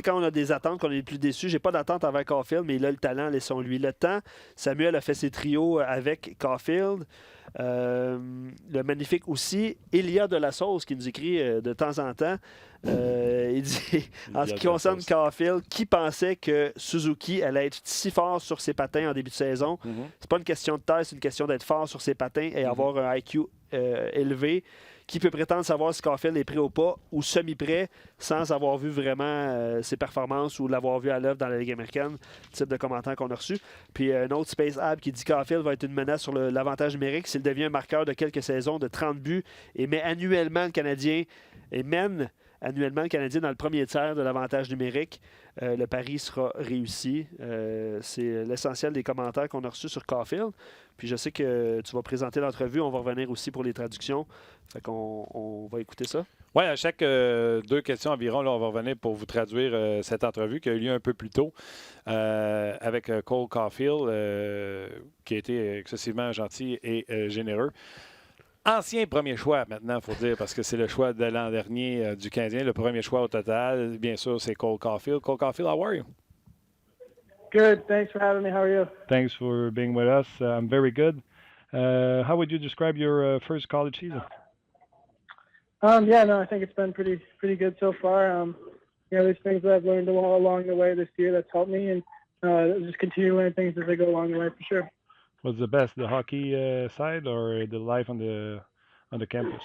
on a des attentes qu'on est le plus déçus. J'ai pas d'attente avec Caulfield, mais il a le talent, laissons-lui le temps. Samuel a fait ses trios avec Caulfield. Le magnifique aussi, Elia de la Sauce qui nous écrit de temps en temps. Il dit, en ce qui concerne Caulfield, qui pensait que Suzuki allait être si fort sur ses patins en début de saison? C'est pas une question de taille, c'est une question d'être fort sur ses patins et avoir un IQ élevé. Qui peut prétendre savoir si Caulfield est prêt ou pas, ou semi-prêt, sans avoir vu vraiment ses performances ou l'avoir vu à l'œuvre dans la Ligue américaine, type de commentaire qu'on a reçu. Puis un autre Space Ab qui dit que Caulfield va être une menace sur l'avantage numérique s'il devient un marqueur de quelques saisons de 30 buts et mène annuellement le Canadien dans le premier tiers de l'avantage numérique. Le pari sera réussi. C'est l'essentiel des commentaires qu'on a reçus sur Caulfield. Puis je sais que tu vas présenter l'entrevue. On va revenir aussi pour les traductions. Fait qu'on va écouter ça. Oui, à chaque 2 questions environ, là, on va revenir pour vous traduire cette entrevue qui a eu lieu un peu plus tôt avec Cole Caulfield, qui a été excessivement gentil et généreux. Ancien premier choix, maintenant, il faut dire, parce que c'est le choix de l'an dernier du Canadien. Le premier choix au total, bien sûr, c'est Cole Caulfield. Cole Caulfield, how are you? Good. Thanks for having me. How are you? Thanks for being with us. I'm very good. How would you describe your first college season? Yeah, no, I think it's been pretty good so far. There's things that I've learned along the way this year that's helped me, and just continue learning things as I go along the way for sure. What's the best, the hockey side or the life on the campus?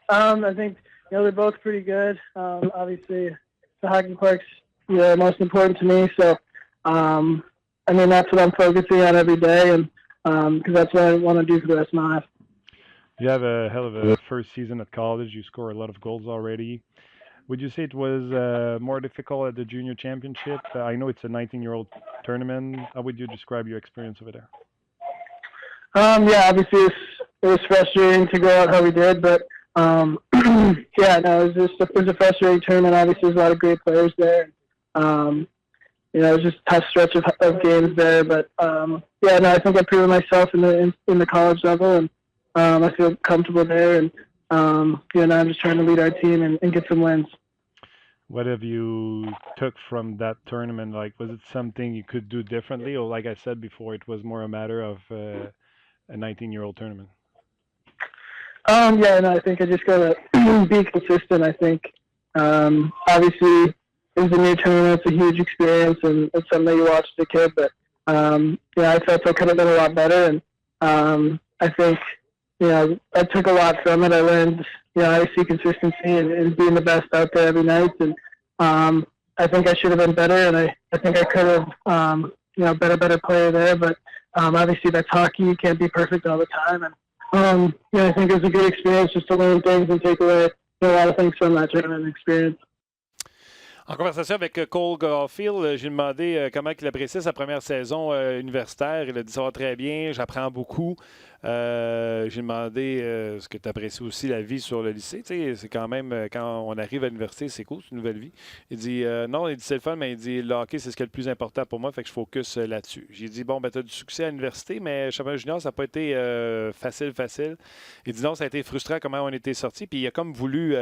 I think they're both pretty good. Obviously, the hockey part's most important to me. So, that's what I'm focusing on every day, and because that's what I want to do for the rest of my life. You have a hell of a first season at college. You score a lot of goals already. Would you say it was more difficult at the junior championship? I know it's a 19-year-old tournament. How would you describe your experience over there? Yeah, obviously it was frustrating to go out how we did, but it was a frustrating tournament. Obviously, there's a lot of great players there. It was just a tough stretch of games there, but I think I proved myself in the college level, and I feel comfortable there, and I'm just trying to lead our team and get some wins. What have you took from that tournament? Like, was it something you could do differently, or like I said before, it was more a matter of a 19-year-old tournament? I think I just gotta be consistent. I think obviously it was a new tournament, it's a huge experience, and it's something that you watch as a kid. But I felt I could have done a lot better, and I think I took a lot from it. I learned how to see consistency and being the best out there every night, and I think I should have been better, and I think I could have been a better player there. But obviously that's hockey; you can't be perfect all the time, and I think it was a good experience just to learn things and take away a lot of things from that tournament experience. En conversation avec Cole Caulfield, j'ai demandé comment il appréciait sa première saison universitaire. Il a dit ça va très bien, j'apprends beaucoup. J'ai demandé est-ce que tu apprécies aussi la vie sur le lycée? Tu sais, c'est quand même, quand on arrive à l'université, c'est cool, c'est une nouvelle vie. Il dit non, il dit c'est le fun, mais il dit le hockey, c'est ce qui est le plus important pour moi, fait que je focus là-dessus. J'ai dit bon, ben tu as du succès à l'université, mais championnat junior, ça n'a pas été facile. Il dit non, ça a été frustrant comment on était sortis. Puis il a comme voulu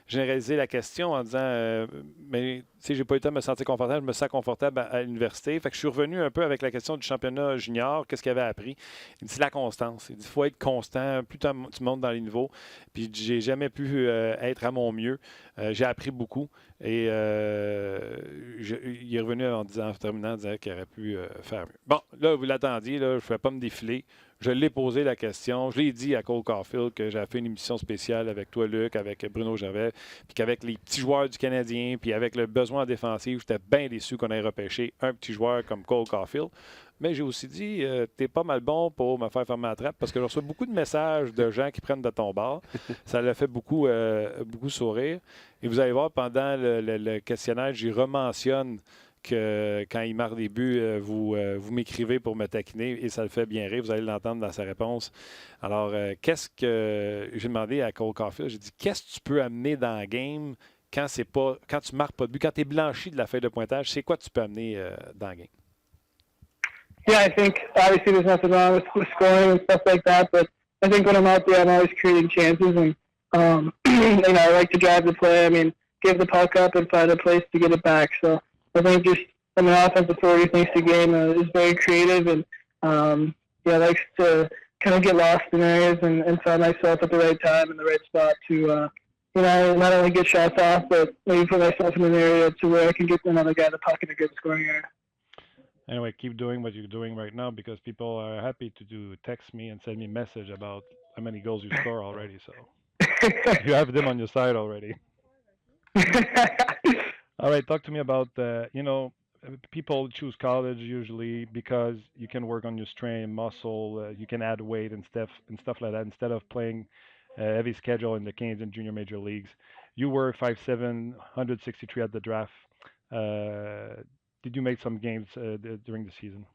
généraliser la question en disant mais tu sais, j'ai pas eu le temps de me sentir confortable, je me sens confortable à l'université. Fait que je suis revenu un peu avec la question du championnat junior, qu'est-ce qu'il avait appris. Il dit c'est la constance. Il dit il faut être constant, plus tu montes dans les niveaux. Puis j'ai jamais pu être à mon mieux. J'ai appris beaucoup. Et il est revenu en terminant, en disant qu'il aurait pu faire mieux. Bon, là, vous l'attendiez, là, je ne fais pas me défiler. Je l'ai posé la question. Je l'ai dit à Cole Caulfield que j'avais fait une émission spéciale avec toi, Luc, avec Bruno Gervais, puis qu'avec les petits joueurs du Canadien, puis avec le besoin en défensive, j'étais bien déçu qu'on ait repêché un petit joueur comme Cole Caulfield. Mais j'ai aussi dit, t'es pas mal bon pour me faire fermer la trappe parce que je reçois beaucoup de messages de gens qui prennent de ton bord. Ça l'a fait beaucoup sourire. Et vous allez voir, pendant le questionnaire, j'y rementionne que quand il marque des buts, vous m'écrivez pour me taquiner et ça le fait bien rire. Vous allez l'entendre dans sa réponse. Alors, qu'est-ce que j'ai demandé à Cole Caulfield? J'ai dit, qu'est-ce que tu peux amener dans la game quand tu marques pas de but, quand tu es blanchi de la feuille de pointage? C'est quoi que tu peux amener dans la game? Yeah, I think obviously there's nothing wrong with scoring and stuff like that, but I think when I'm out there, I'm always creating chances, and I like to drive the play. I mean, give the puck up and find a place to get it back. So I think just from an offensive authority thinks the game is very creative and likes to kind of get lost in areas and find myself at the right time in the right spot to not only get shots off, but maybe put myself in an area to where I can get another guy the puck in a good scoring area. Anyway, keep doing what you're doing right now because people are happy to text me and send me a message about how many goals you score already. So you have them on your side already. All right, talk to me about people choose college usually because you can work on your strength, muscle, you can add weight and stuff like that instead of playing a heavy schedule in the Canadian junior major leagues. You were 5'7", 163 at the draft. Did you make some games during the season?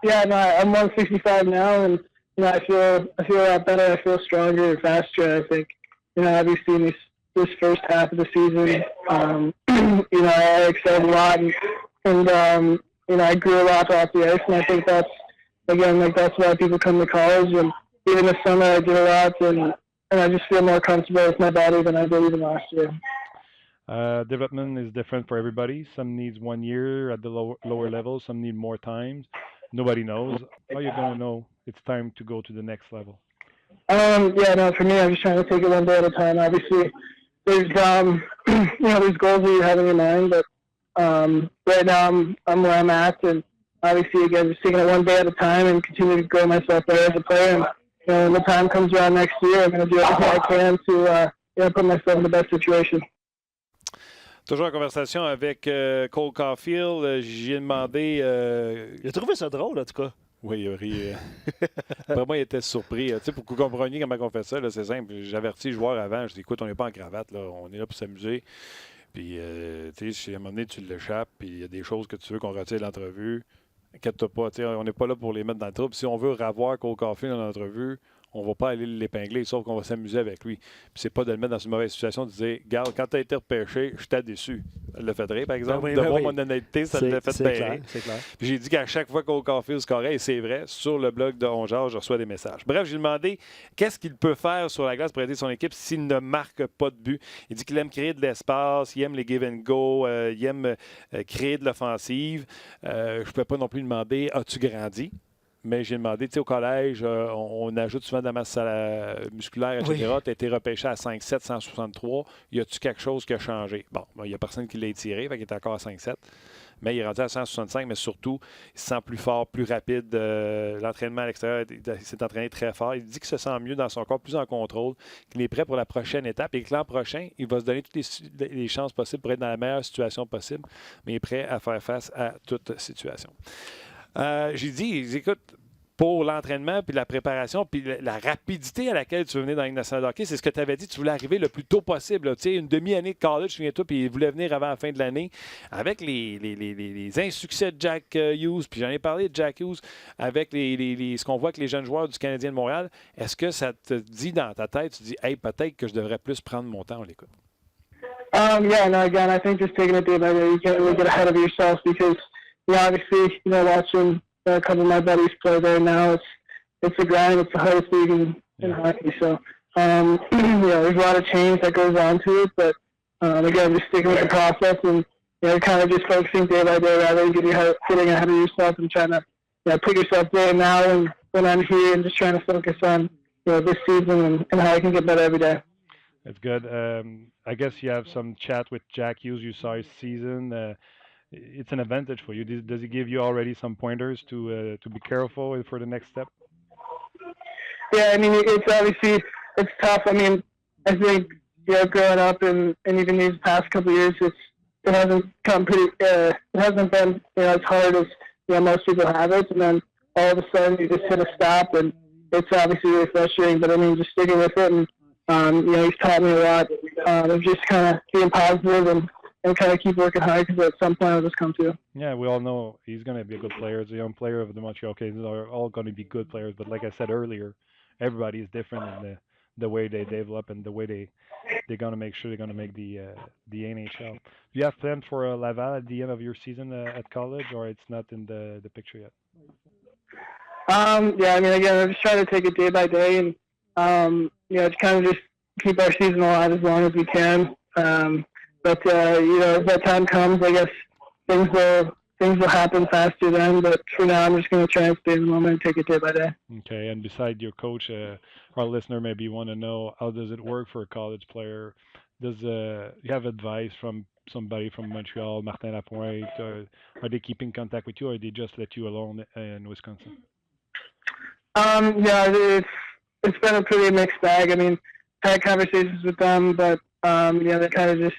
Yeah, no, I'm 165 now, and I feel a lot better. I feel stronger and faster. I think obviously in this first half of the season, I excelled a lot, and I grew a lot off the ice, and I think that's why people come to college. And even this summer, I did a lot, and I just feel more comfortable with my body than I did even last year. Development is different for everybody. Some needs 1 year at the lower level. Some need more time. Nobody knows. How you gonna know it's time to go to the next level? For me, I'm just trying to take it one day at a time. Obviously, there's there's goals that you have in your mind, but right now I'm where I'm at, and obviously again just taking it one day at a time and continue to grow myself there as a player. And when the time comes around next year, I'm going to do everything I can to put myself in the best situation. Toujours en conversation avec Cole Caulfield. J'ai demandé. Il a trouvé ça drôle, en tout cas. Oui, il a ri. Vraiment, il était surpris. Pour que vous compreniez comment on fait ça, c'est simple. J'avertis le joueur avant. Je dis écoute, on n'est pas en cravate. Là. On est là pour s'amuser. Puis, si à un moment donné, tu l'échappes, puis il y a des choses que tu veux qu'on retire de l'entrevue, inquiète-toi pas. On n'est pas là pour les mettre dans le trouble. Si on veut revoir Cole Caulfield dans l'entrevue, on va pas aller l'épingler, sauf qu'on va s'amuser avec lui. Puis c'est pas de le mettre dans une mauvaise situation, de dire regarde, quand tu as été repêché, je t'ai déçu. Elle le fait rire, par exemple. De voir mon honnêteté, ça l'a fait payer. C'est clair. Puis j'ai dit qu'à chaque fois Cole Caulfield scorait, et c'est vrai, sur le blog de On Jase, je reçois des messages. Bref, j'ai demandé qu'est-ce qu'il peut faire sur la glace pour aider son équipe s'il ne marque pas de but. Il dit qu'il aime créer de l'espace, il aime les give and go, il aime créer de l'offensive. Je ne peux pas non plus demander as-tu grandi? Mais j'ai demandé, au collège, on ajoute souvent de la masse musculaire, etc. Oui. Tu as été repêché à 5'7", 163. Y a-tu quelque chose qui a changé? Bon, il n'y a personne qui l'a étiré, fait qu'il est encore à 5'7". Mais il est rendu à 165, mais surtout, il se sent plus fort, plus rapide. L'entraînement à l'extérieur, il s'est entraîné très fort. Il dit qu'il se sent mieux dans son corps, plus en contrôle, qu'il est prêt pour la prochaine étape et que l'an prochain, il va se donner toutes les chances possibles pour être dans la meilleure situation possible, mais il est prêt à faire face à toute situation. J'ai dit, écoute, pour l'entraînement, puis la préparation, puis la rapidité à laquelle tu veux venir dans la Ligue nationale de hockey, c'est ce que tu avais dit, tu voulais arriver le plus tôt possible. Tu sais, une demi-année de college, souviens-toi, puis il voulait venir avant la fin de l'année. Avec les insuccès de Jack Hughes, puis j'en ai parlé de Jack Hughes, avec ce qu'on voit avec les jeunes joueurs du Canadien de Montréal, est-ce que ça te dit dans ta tête, tu dis, hey, peut-être que je devrais plus prendre mon temps, on l'écoute? Again, I think just taking it day by day, you can't really get ahead of yourself because, obviously, watching a couple of my buddies play there now, it's a grind. It's the hardest league in hockey. So, there's a lot of change that goes on to it. But, again, just sticking with the process and, kind of just focusing day by day rather than getting ahead of yourself and trying to, put yourself there now and when I'm here and just trying to focus on, this season and how I can get better every day. That's good. I guess you have some chat with Jack Hughes. You saw his season. It's an advantage for you. Does he give you already some pointers to be careful for the next step? Yeah, I mean, it's tough. I mean, I think growing up and even these past couple of years, it hasn't come it hasn't been as hard as most people have it, and then all of a sudden you just hit a stop, and it's obviously really frustrating. But I mean, just sticking with it, and he's taught me a lot of just kind of being positive and kind of keep working hard because at some point it'll just come to. Yeah, we all know he's going to be a good player. He's a young player of the Montreal Canadiens. Are all going to be good players. But like I said earlier, everybody is different in the way they develop and the way they're going to make sure they're going to make the NHL. Do you have plans for Laval at the end of your season at college, or it's not in the picture yet? I mean, again, I'm just trying to take it day by day and, it's kind of just keep our season alive as long as we can. But as that time comes, I guess things will happen faster then. But for now, I'm just going to try and stay in the moment and take it day by day. Okay, and beside your coach, our listener maybe want to know, how does it work for a college player? Does you have advice from somebody from Montreal, Martin Lapointe? Are they keeping contact with you, or they just let you alone in Wisconsin? Yeah, it's been a pretty mixed bag. I mean, I had conversations with them, but they kind of just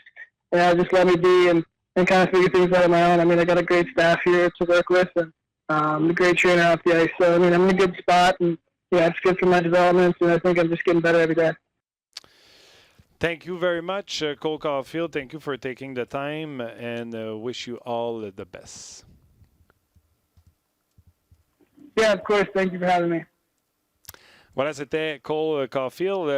let me be and kind of figure things out on my own. I mean, I got a great staff here to work with, and a great trainer off the ice. So I mean, I'm in a good spot, and it's good for my development, and I think I'm just getting better every day. Thank you very much, Cole Caulfield. Thank you for taking the time, and wish you all the best. Yeah, of course. Thank you for having me. Voilà, c'était Cole Caulfield.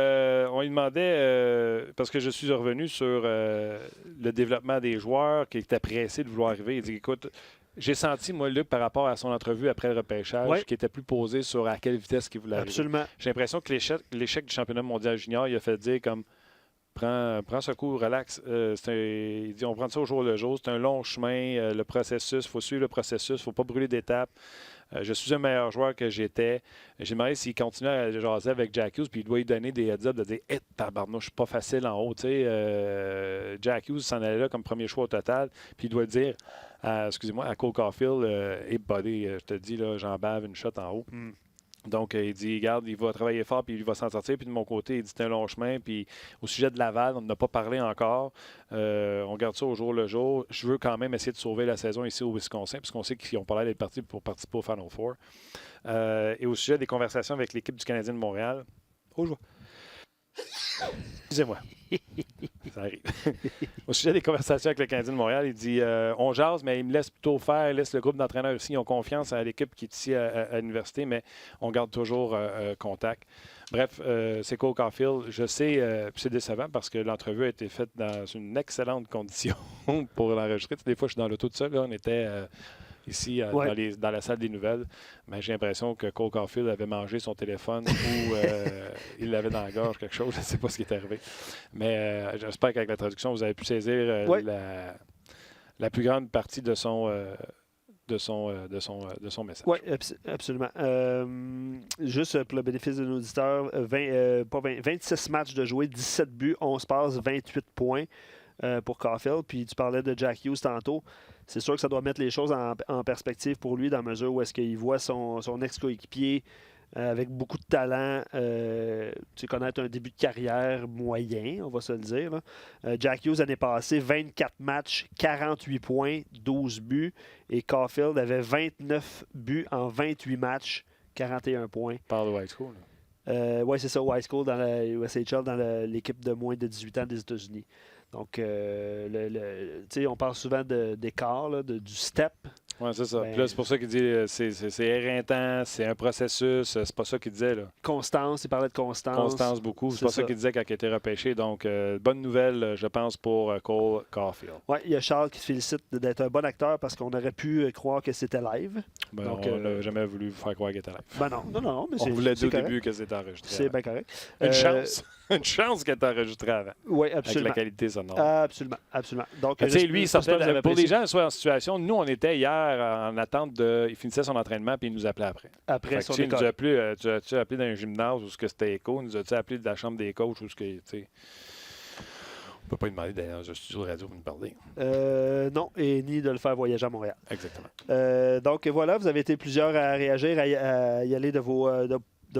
On lui demandait, parce que je suis revenu sur le développement des joueurs qui étaient pressés de vouloir arriver. Il dit, écoute, j'ai senti, moi, Luc, par rapport à son entrevue après le repêchage, qui était plus posé sur à quelle vitesse il voulait arriver. Absolument. J'ai l'impression que l'échec du championnat mondial junior, il a fait dire comme, prends ce coup, relax. Il dit, on prend ça au jour le jour. C'est un long chemin, le processus. Il faut suivre le processus. Il ne faut pas brûler d'étapes. Je suis un meilleur joueur que j'étais. J'ai demandé s'il continue à jaser avec Jack Hughes, puis il doit lui donner des heads-up de dire « Hé, tabarnouche, je suis pas facile en haut. » Jack Hughes s'en allait là comme premier choix au total, puis il doit dire à Cole Caulfield « Hey, buddy, je te dis, là, j'en bave une shot en haut. Donc, il dit, regarde, il va travailler fort, puis il va s'en sortir. Puis de mon côté, il dit, c'est un long chemin. Puis au sujet de Laval, on n'a pas parlé encore. On garde ça au jour le jour. Je veux quand même essayer de sauver la saison ici au Wisconsin, puisqu'on sait qu'ils ont parlé d'être partis pour participer au Final Four. Et au sujet des conversations avec l'équipe du Canadien de Montréal, excusez-moi. Ça arrive. Au sujet des conversations avec le Canadien de Montréal, il dit on jase, mais il me laisse plutôt faire, laisse le groupe d'entraîneurs ici. Ils ont confiance à l'équipe qui est ici à l'université, mais on garde toujours contact. Bref, c'est Cole Caulfield. Je sais, c'est décevant parce que l'entrevue a été faite dans une excellente condition pour l'enregistrer. Des fois, je suis dans l'auto tout seul. Là, on était ici dans la salle des nouvelles. Mais j'ai l'impression que Cole Caulfield avait mangé son téléphone ou il l'avait dans la gorge, quelque chose. Je ne sais pas ce qui est arrivé. Mais j'espère qu'avec la traduction, vous avez pu saisir la plus grande partie de son message. Oui, absolument. Juste pour le bénéfice de nos auditeurs, 26 matchs de jouer, 17 buts, 11 passes, 28 points pour Caulfield. Puis tu parlais de Jack Hughes tantôt. C'est sûr que ça doit mettre les choses en perspective pour lui dans la mesure où est-ce qu'il voit son ex-coéquipier avec beaucoup de talent connaître un début de carrière moyen, on va se le dire. Jack Hughes, l'année passée, 24 matchs, 48 points, 12 buts. Et Caulfield avait 29 buts en 28 matchs, 41 points. Par le high school. Oui, c'est ça, au high school, dans la USHL, dans l'équipe de moins de 18 ans des États-Unis. Donc, on parle souvent d'écart, du step. Oui, c'est ça. Puis là, c'est pour ça qu'il dit c'est éreintant, c'est un processus. C'est pas ça qu'il disait. Là. Constance, il parlait de constance. Constance beaucoup. C'est pas ça qu'il disait quand il a été repêché. Donc, bonne nouvelle, je pense, pour Cole Caulfield. Oui, il y a Charles qui se félicite d'être un bon acteur parce qu'on aurait pu croire que c'était live. Ben, donc, on n'a jamais voulu vous faire croire qu'il était live. Ben non. Mais on voulait dire au correct. début que c'était enregistré. C'est bien correct. Une chance. Une chance qu'elle était enregistrée avant. Oui, absolument. Avec la qualité sonore. Absolument. Donc, tu sais, lui, il sortait pour les gens qui sont en situation, nous, on était hier en attente de. Il finissait son entraînement puis il nous appelait après. Après son école. école. Il nous a appelé, tu as-tu appelé dans un gymnase où c'était écho? Nous as-tu appelé de la chambre des coachs où ce que. On ne peut pas lui demander d'aller dans un studio de radio pour nous parler. Non, et ni de le faire voyager à Montréal. Exactement. Donc voilà, vous avez été plusieurs à réagir, à y aller de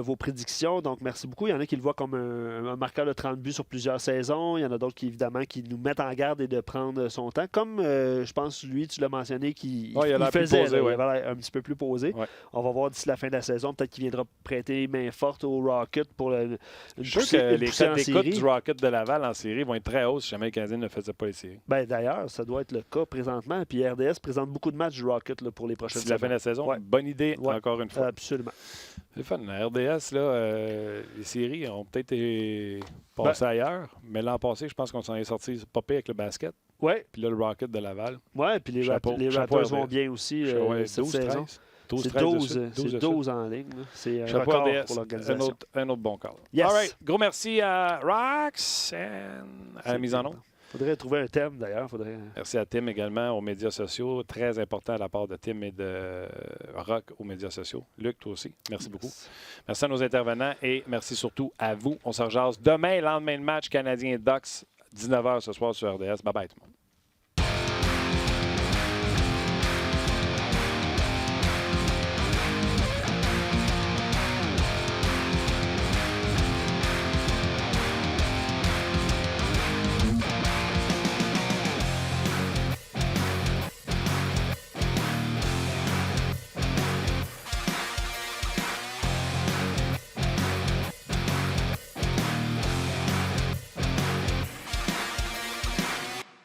vos prédictions. Donc, merci beaucoup. Il y en a qui le voient comme un marqueur de 30 buts sur plusieurs saisons. Il y en a d'autres qui, évidemment, qui nous mettent en garde et de prendre son temps. Comme, je pense, lui, tu l'as mentionné, il faisait posé, il avait un petit peu plus posé. Ouais. On va voir d'ici la fin de la saison. Peut-être qu'il viendra prêter main forte au Rocket pour une poussée que les codes d'écoute du Rocket de Laval en série vont être très hauts si jamais le Canadien ne faisait pas les séries. Ben, d'ailleurs, ça doit être le cas présentement. Puis RDS présente beaucoup de matchs du Rocket là, pour les prochaines saisons. D'ici la fin de la saison? Ouais. Bonne idée, encore une fois. Absolument. C'est fun. La RDS, là, les séries ont peut-être été passées ailleurs, mais l'an passé, je pense qu'on s'en est sorti pas pire avec le basket. Oui. Puis là, le Rocket de Laval. Oui, puis les Raptors vont bien aussi cette saison. 12, C'est 13 12, de suite, c'est 12 en ligne. Là. C'est un Chapeau record RDS, pour l'organisation. un autre bon call. Yes. All right. Gros merci à Rox à la mise en onde. Faudrait trouver un thème, d'ailleurs. Merci à Tim également aux médias sociaux. Très important à la part de Tim et de Rock aux médias sociaux. Luc, toi aussi. Merci beaucoup. Merci à nos intervenants et merci surtout à vous. On se rejase demain, lendemain de match Canadien Ducks, 19h ce soir sur RDS. Bye bye tout le monde.